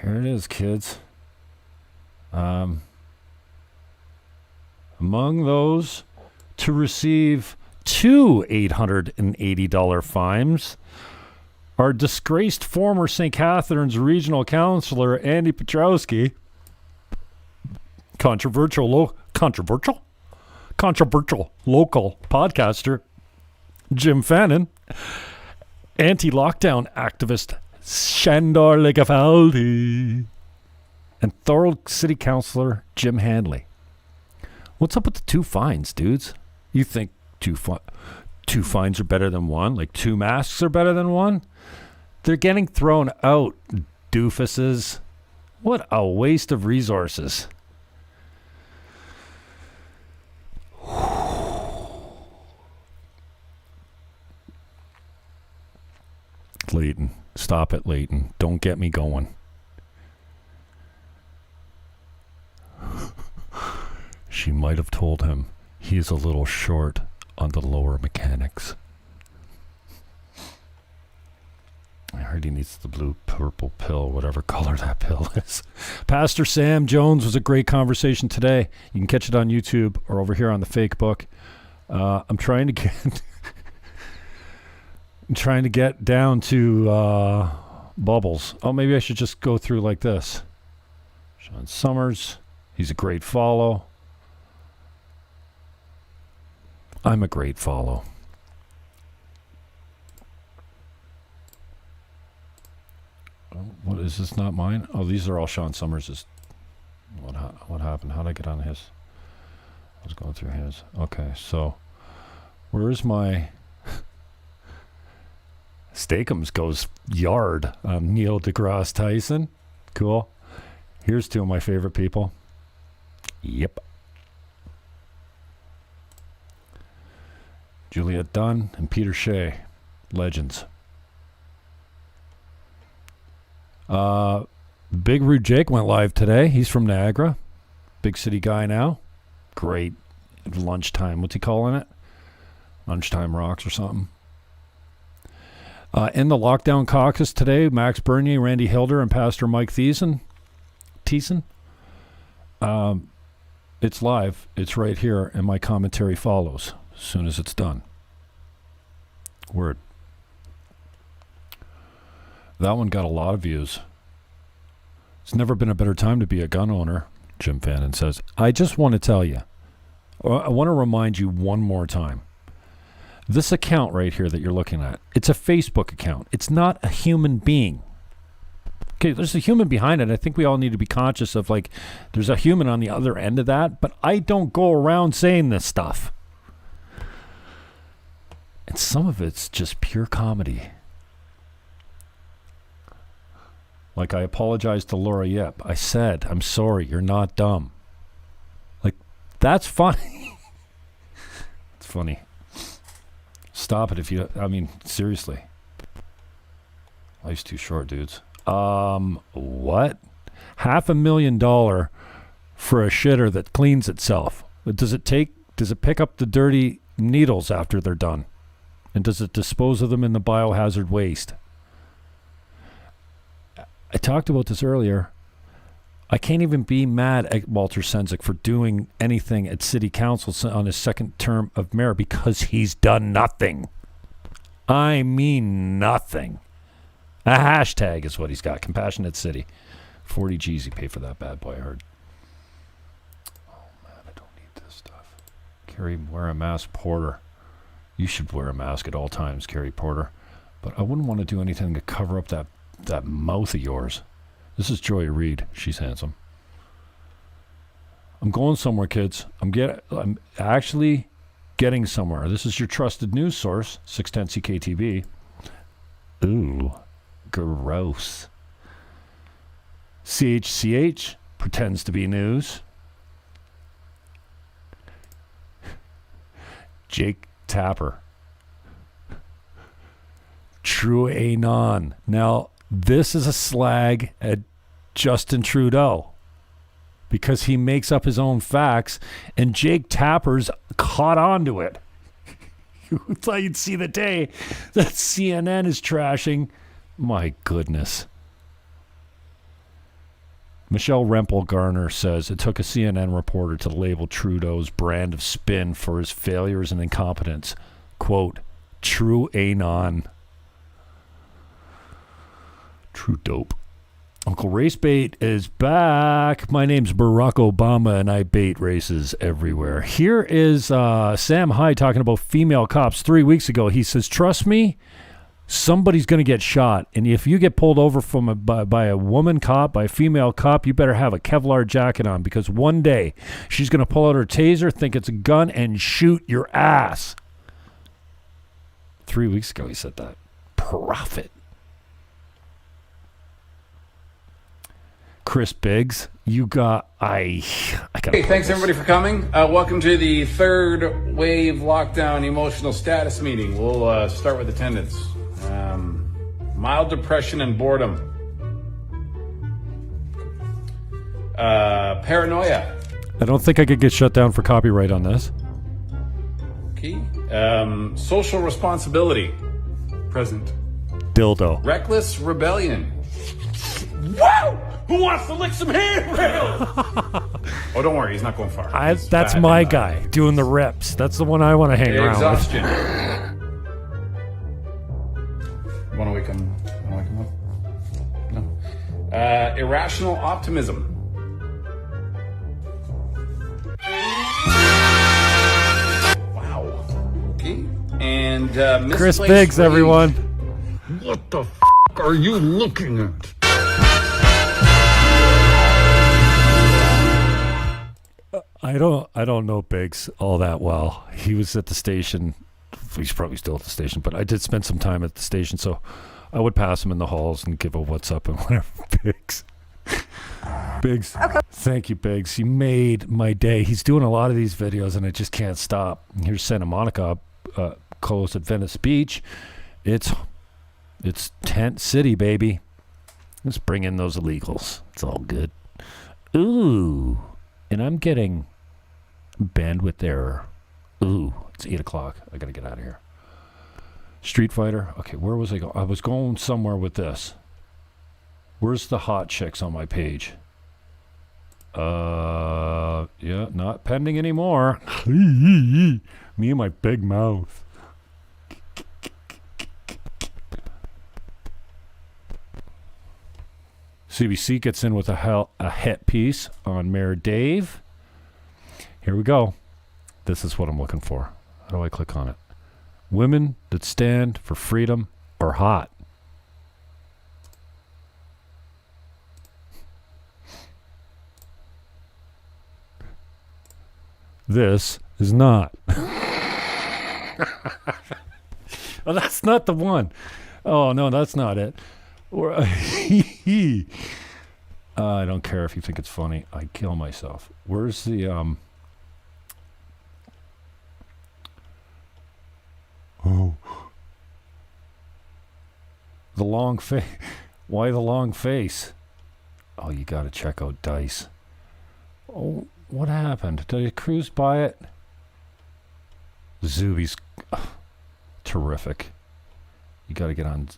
Here it is, kids. Among those to receive 2 $880 fines are disgraced former St. Catharines Regional Councillor Andy Petrowski, controversial local podcaster Jim Fannon, anti-lockdown activist Shandor Legafaldi, and Thorold City Councillor Jim Handley. What's up with the 2 fines, dudes? You think 2 fines are better than 1? Like 2 masks are better than 1? They're getting thrown out, doofuses. What a waste of resources. Leighton. Stop it, Leighton. Don't get me going. She might have told him he's a little short on the lower mechanics. I heard he needs the blue purple pill, whatever color that pill is. Pastor Sam Jones was a great conversation today. You can catch it on YouTube or over here on the Fake Book. I'm trying to get I'm trying to get down to Bubbles. Oh, maybe I should just go through like this. Sean Summers, he's a great follow. I'm a great follow. Oh, what is this? Not mine? Oh, these are all Sean Summers'. What happened? How did I get on his? I was going through his. Okay, so where's my Steakums goes yard on Neil deGrasse Tyson. Cool. Here's two of my favorite people. Yep. Juliet Dunn and Peter Shea. Legends. Big Rude Jake went live today. He's from Niagara. Big city guy now. Great lunchtime. What's he calling it? Lunchtime Rocks or something. In the lockdown caucus today, Max Bernier, Randy Hilder, and Pastor Mike Thiessen. It's live. It's right here, and my commentary follows as soon as it's done. Word. That one got a lot of views. It's never been a better time to be a gun owner, Jim Fannon says. I just want to tell you, I want to remind you one more time. This account right here that you're looking at, it's a Facebook account. It's not a human being. Okay, there's a human behind it. I think we all need to be conscious of, like, there's a human on the other end of that, but I don't go around saying this stuff. And some of it's just pure comedy. Like, I apologized to Laura Yip. I said, I'm sorry, you're not dumb. Like, that's funny. It's funny. Stop it if you, I mean, seriously. Life's too short, dudes. What? $500,000 for a shitter that cleans itself. Does it pick up the dirty needles after they're done? And does it dispose of them in the biohazard waste? I talked about this earlier. I can't even be mad at Walter Sendzik for doing anything at City Council on his second term of mayor because he's done nothing. I mean nothing. A hashtag is what he's got. Compassionate City. 40 G's he paid for that bad boy, I heard. Oh, man, I don't need this stuff. Carrie, wear a mask, Porter. You should wear a mask at all times, Carrie Porter. But I wouldn't want to do anything to cover up that mouth of yours. This is Joy Reid. She's handsome. I'm going somewhere, kids. I'm actually getting somewhere. This is your trusted news source, 610 CKTV. Ooh, gross. CHCH pretends to be news. Jake Tapper. True Anon. Now, this is a slag at Justin Trudeau because he makes up his own facts, and Jake Tapper's caught on to it. You thought you'd see the day that CNN is trashing. My goodness. Michelle Rempel Garner says it took a CNN reporter to label Trudeau's brand of spin for his failures and incompetence. Quote, true Anon. True dope. Uncle Race Bait is back. My name's Barack Obama, and I bait races everywhere. Here is Sam Hyde talking about female cops 3 weeks ago. He says, trust me, somebody's going to get shot. And if you get pulled over by a woman cop, by a female cop, you better have a Kevlar jacket on because one day she's going to pull out her taser, think it's a gun, and shoot your ass. 3 weeks ago he said that. Prophet. Chris Biggs, you got, I got. Hey, thanks everybody for coming. Welcome to the third wave lockdown emotional status meeting. We'll start with attendance. Mild depression and boredom. Paranoia. I don't think I could get shut down for copyright on this. Okay. Social responsibility. Present. Dildo. Reckless rebellion. Wow! Who wants to lick some handrails? Oh, don't worry, he's not going far. That's my guy doing the reps. That's the one I want to hang around with. Exhaustion. Want to wake him up? No. Irrational optimism. Wow. Okay. And Chris misplaced Biggs, rage. everyone. What the f*** are you looking at? I don't know Biggs all that well. He was at the station. He's probably still at the station, but I did spend some time at the station, so I would pass him in the halls and give a what's up and whatever. Biggs. Okay. Thank you, Biggs. You made my day. He's doing a lot of these videos, and I just can't stop. Here's Santa Monica, close at Venice Beach. It's tent city, baby. Let's bring in those illegals. It's all good. Ooh, and I'm getting bandwidth error. Ooh, it's 8 o'clock. I gotta get out of here. Street Fighter. Okay, where was I going? I was going somewhere with this. Where's the hot chicks on my page? Yeah, not pending anymore. Me and my big mouth. CBC gets in with a hit piece on Mayor Dave. Here we go. This is what I'm looking for. How do I click on it? Women that stand for freedom are hot. This is not. Oh, that's not the one. Oh, no, that's not it. Or I don't care if you think it's funny. I kill myself. Where's the the long face? Why the long face? Oh, you got to check out Dice. Oh, what happened? Did I cruise by it? Zuby's terrific. You got to get on.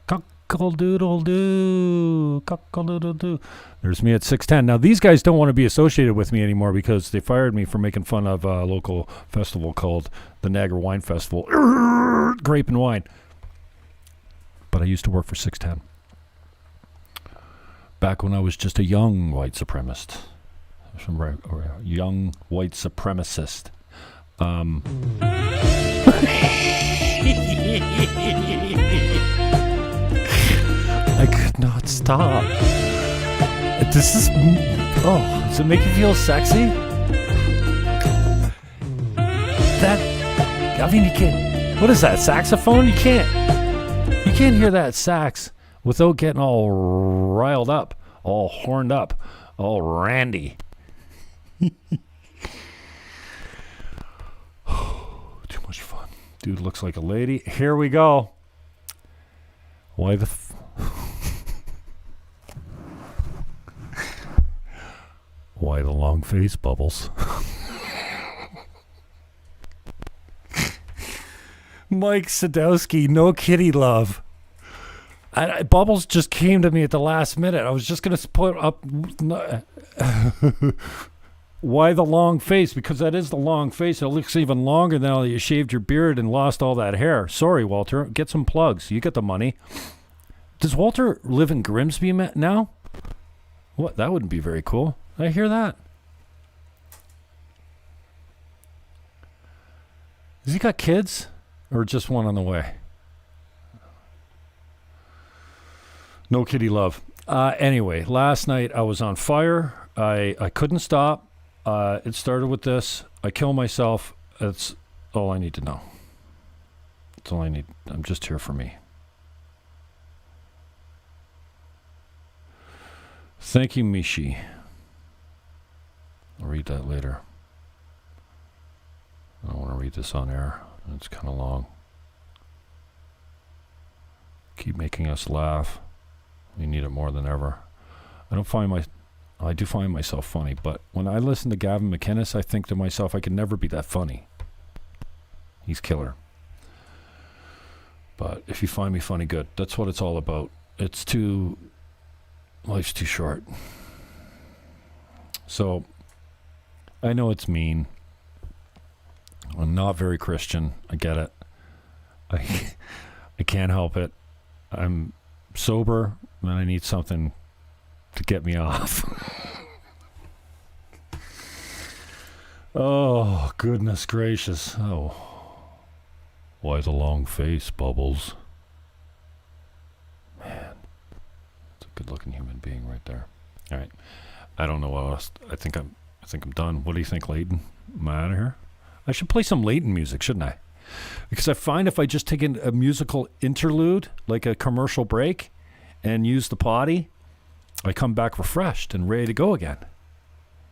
Cockle-doodle-doo. Cockle-doodle-doo. There's me at 610. Now, these guys don't want to be associated with me anymore because they fired me for making fun of a local festival called the Niagara Wine Festival. Grape and wine. But I used to work for 610. Back when I was just a young white supremacist. Young white supremacist. I could not stop. This is... Oh, does it make you feel sexy? That... I mean, you can't... What is that, saxophone? You can't hear that sax without getting all riled up, all horned up, all randy. Too much fun. Dude looks like a lady. Here we go. Why the... Why the long face, Bubbles? Mike Sadowski, no kitty love. Bubbles just came to me at the last minute. I was just going to put up... Why the long face? Because that is the long face. It looks even longer now that you shaved your beard and lost all that hair. Sorry, Walter. Get some plugs. You get the money. Does Walter live in Grimsby now? What? That wouldn't be very cool. Did I hear that? Has he got kids? Or just one on the way? No kitty love. Anyway, last night I was on fire. I couldn't stop. It started with this. I kill myself. That's all I need to know. That's all I need. I'm just here for me. Thank you, Mishi. I'll read that later. I don't want to read this on air. It's kind of long. Keep making us laugh. We need it more than ever. I do find myself funny, but when I listen to Gavin McInnes, I think to myself, I can never be that funny. He's killer. But if you find me funny, good. That's what it's all about. Life's too short. So I know it's mean. I'm not very Christian. I get it. I can't help it. I'm sober and I need something to get me off. Oh, goodness gracious. Oh. Why the long face, Bubbles? Man. It's a good-looking human being right there. All right. I don't know what else. I think I'm done. What do you think, Leighton? Am I out of here? I should play some Leighton music, shouldn't I? Because I find if I just take a musical interlude, like a commercial break, and use the potty, I come back refreshed and ready to go again.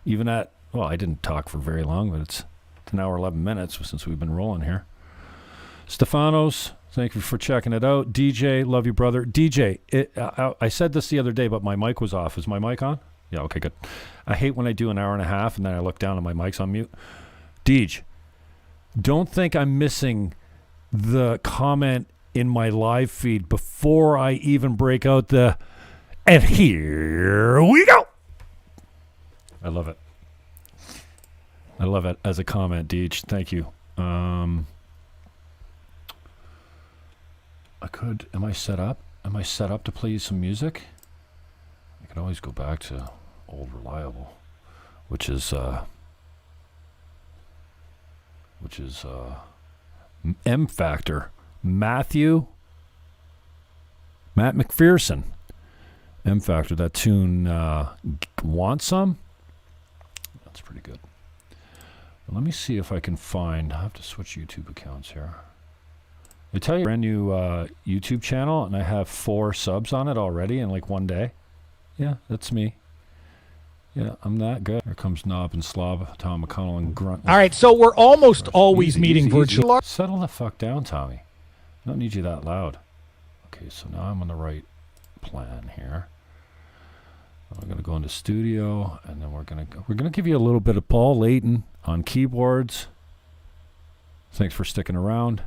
Even at, well, I didn't talk for very long, but it's an hour, 11 minutes since we've been rolling here. Stefanos, thank you for checking it out. DJ, love you, brother. DJ, I said this the other day, but my mic was off. Is my mic on? Yeah, okay, good. I hate when I do an hour and a half and then I look down and my mic's on mute. Deej, don't think I'm missing the comment in my live feed before I even break out the, and here we go. I love it. I love it as a comment, Deej. Thank you. Am I set up? Am I set up to play you some music? I could always go back to Old Reliable, which is M Factor. Matt McPherson. M Factor, that tune, Want Some? That's pretty good. Let me see if I can find, I have to switch YouTube accounts here. I tell you, brand new YouTube channel, and I have 4 subs on it already in like one day. Yeah, that's me. Yeah, I'm that good. Here comes Knob and Slob, Tom McConnell and Grunt. All right, so we're almost always meeting virtually. Settle the fuck down, Tommy. I don't need you that loud. Okay, so now I'm on the right plan here. We're gonna go into studio, and then we're gonna give you a little bit of Paul Leighton on keyboards. Thanks for sticking around.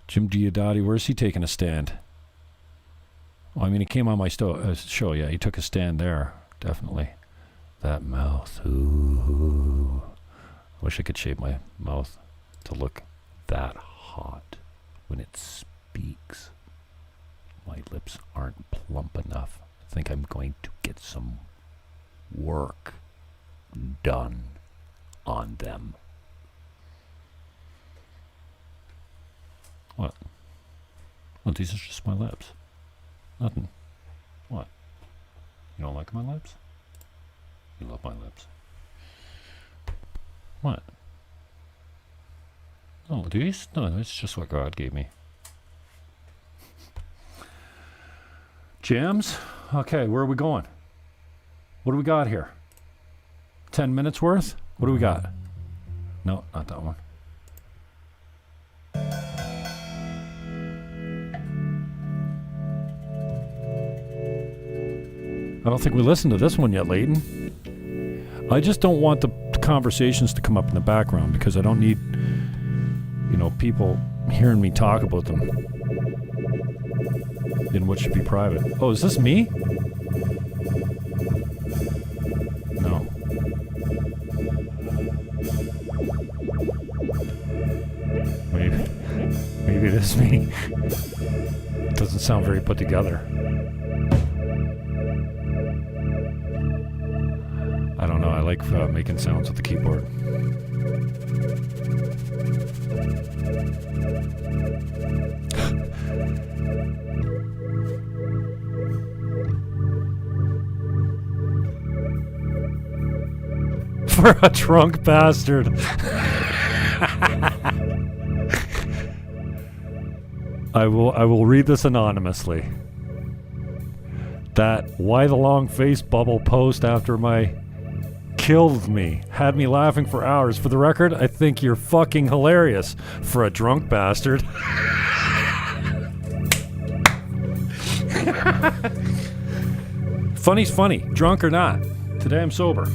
Jim Diodati, where's he taking a stand? Well, I mean, he came on my show. Yeah, he took a stand there, definitely. That mouth. Ooh. I wish I could shape my mouth to look that hot when it speaks. My lips aren't plump enough. I think I'm going to get some work done on them. What? Well, these are just my lips. Nothing. What? You don't like my lips? You love my lips. What? Oh, these? No, it's just what God gave me. Jams? Okay, where are we going? What do we got here? 10 minutes worth? What do we got? No, not that one. I don't think we listened to this one yet, Leighton. I just don't want the conversations to come up in the background because I don't need, people hearing me talk about them in what should be private. Oh, is this me? No. Maybe it is me. It doesn't sound very put together. I don't know. I like making sounds with the keyboard. For a drunk bastard. I will read this anonymously. That why the long face bubble post after my killed me. Had me laughing for hours. For the record, I think you're fucking hilarious for a drunk bastard. Funny's funny, drunk or not. Today I'm sober.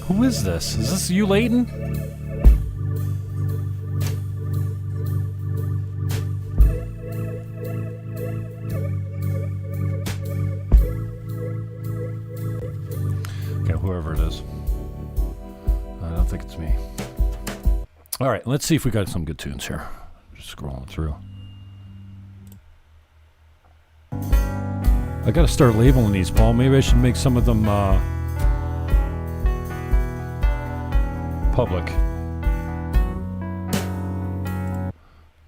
Who is this? Is this you, Leighton? All right, let's see if we got some good tunes here. Just scrolling through. I got to start labeling these, Paul. Maybe I should make some of them public.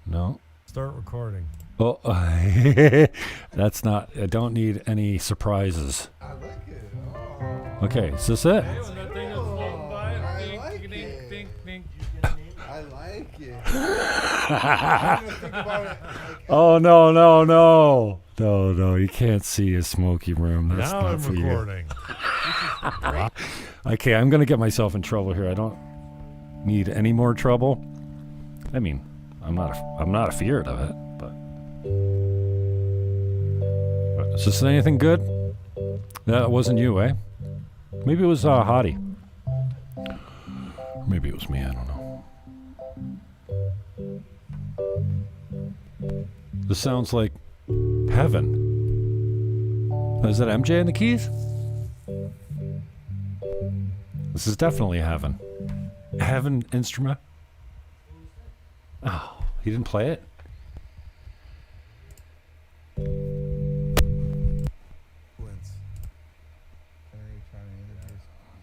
No. Start recording. Oh, that's not. I don't need any surprises. I like it. Oh. Okay, is this it? I like it. I'm gonna think about it. Oh, no. No, you can't see a smoky room. That's Now not I'm for recording. you. Okay, I'm going to get myself in trouble here. I don't need any more trouble. I mean, I'm not afeard of it, but is this anything good? That wasn't you, eh? Maybe it was Hottie. Or maybe it was me, I don't know. This sounds like heaven. Is that MJ in the keys? This is definitely heaven. Heaven instrument? Oh, he didn't play it?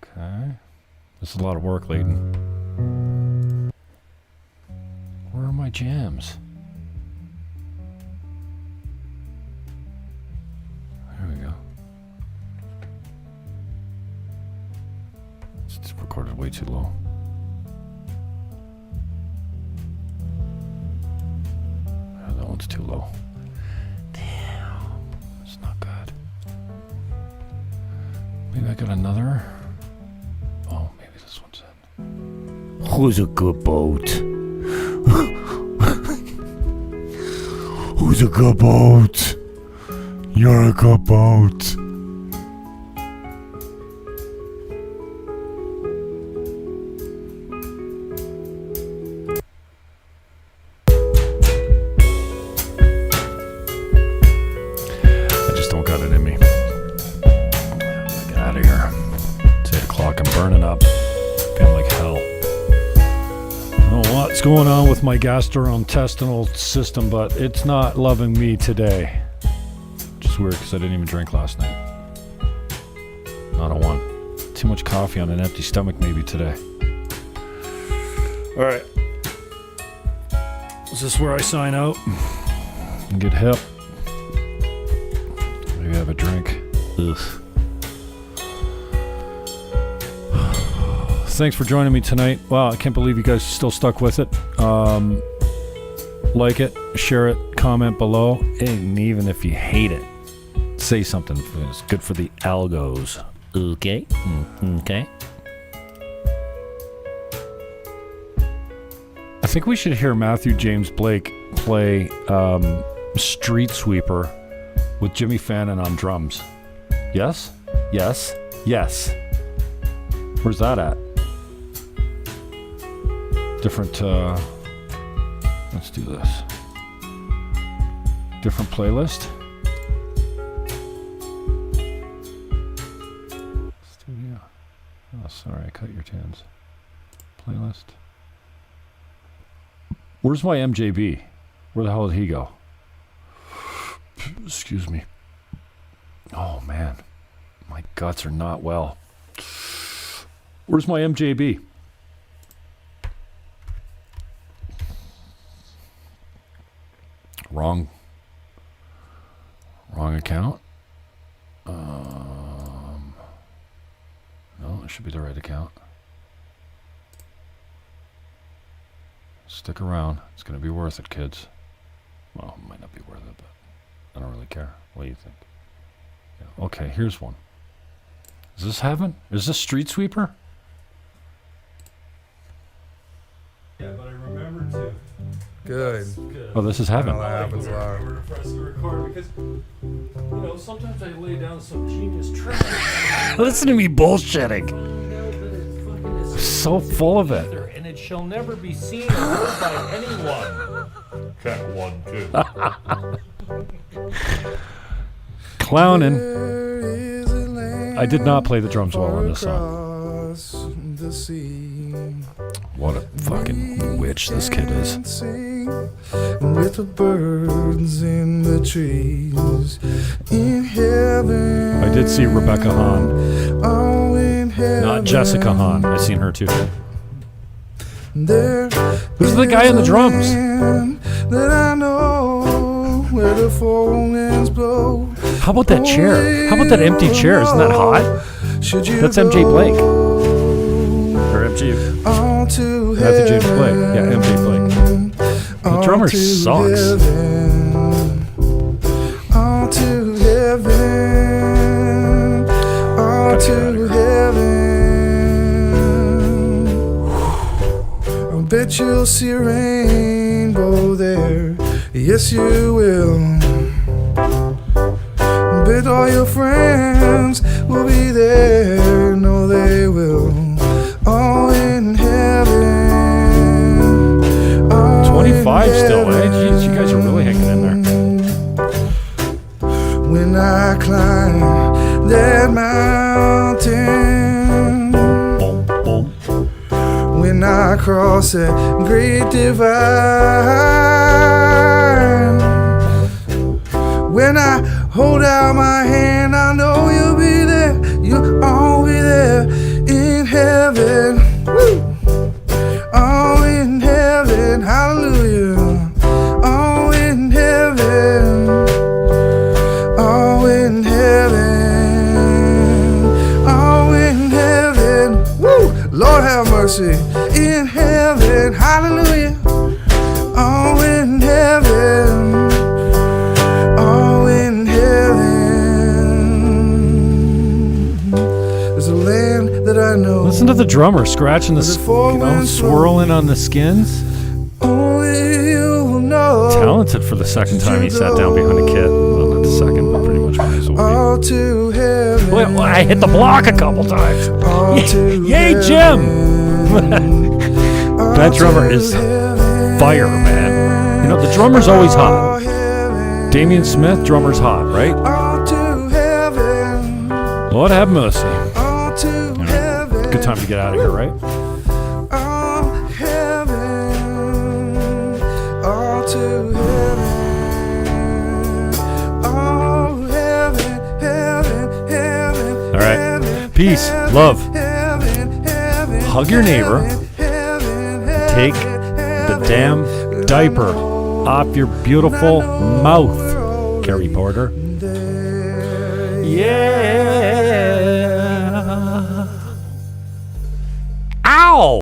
Okay. This is a lot of work, Layden. Where are my jams? There we go. It's recorded way too low. Oh, that one's too low. Damn. It's not good. Maybe I got another. Oh, maybe this one's in. Who's a good boat? Who's a good boat? You're a good boat. I just don't got it in me. Get out of here. It's 8 o'clock. I'm burning up. Feeling like hell. I don't know what's going on with my gastrointestinal system, but it's not loving me today. Which is weird because I didn't even drink last night. Not a one. Too much coffee on an empty stomach maybe today. All right. Is this where I sign out and get hip? Maybe have a drink. Ugh. Thanks for joining me tonight. Wow, I can't believe you guys still stuck with it. Like it, share it, comment below, and even if you hate it, say something. It's good for the algos. Okay? Okay. I think we should hear Matthew James Blake play Street Sweeper with Jimmy Fannon on drums. Yes? Yes? Yes. Where's that at? Different, let's do this. Different playlist. Studio. Oh, sorry, I cut your tunes. Playlist. Where's my MJB? Where the hell did he go? Excuse me. Oh, man. My guts are not well. Where's my MJB? Wrong account. No, it should be the right account. Stick around. It's going to be worth it, kids. Well, it might not be worth it, but I don't really care. What do you think? Yeah. Okay, here's one. Is this heaven? Is this Street Sweeper? Yeah, but I remembered to. Good. Oh, this is heaven. That happens a lot. Remember to press the record because, sometimes I lay down some genius track. Listen to me bullshitting. It's So full of it. and it shall never be seen or heard by anyone. Check 1, 2. Clowning. I did not play the drums well on this song. What a fucking witch this kid is. With the birds in the trees in heaven. I did see Rebecca Hahn. Oh, in heaven. Not Jessica Hahn. I've seen her too. Who's the guy in the drums? That I know where the four winds blow. How about that chair? How about that empty chair? Isn't that hot? That's MJ Blake. Or MJ. That's James Blake. Yeah, MJ Blake. The drummer sucks. On to heaven. On to heaven. I bet you'll see a rainbow there. Yes, you will. Bet all your friends will be there. No, they will. All in heaven. 25 still, eh? Jeez, you guys are really hanging in there. When I climb that mountain, when I cross that great divide, when I hold out my hand, I know you'll be there. You'll all be there in heaven. Woo! All in heaven, hallelujah. All in heaven. All in heaven. All in heaven. Woo! Lord have mercy. In heaven, hallelujah. All in heaven. All in heaven. There's a land that I know. Listen to the drummer scratching the, swirling on the skins. Only you know. Talented for the second time he sat down behind a kit. Well, not the second, but pretty much might as well All to heaven. well, I hit the block a couple times. Yay, Jim! That drummer is fire, man. You know, the drummer's always hot. Damian Smith, drummer's hot, right? All to heaven. Lord have mercy. All to heaven. Good time to get out of here, right? All heaven. All to heaven. All heaven, heaven, heaven. All right. Heaven, Peace, heaven, love. Heaven, heaven, Hug your neighbor. heaven, heaven, Take the damn diaper off your beautiful mouth, Carrie Porter. Yeah. Ow!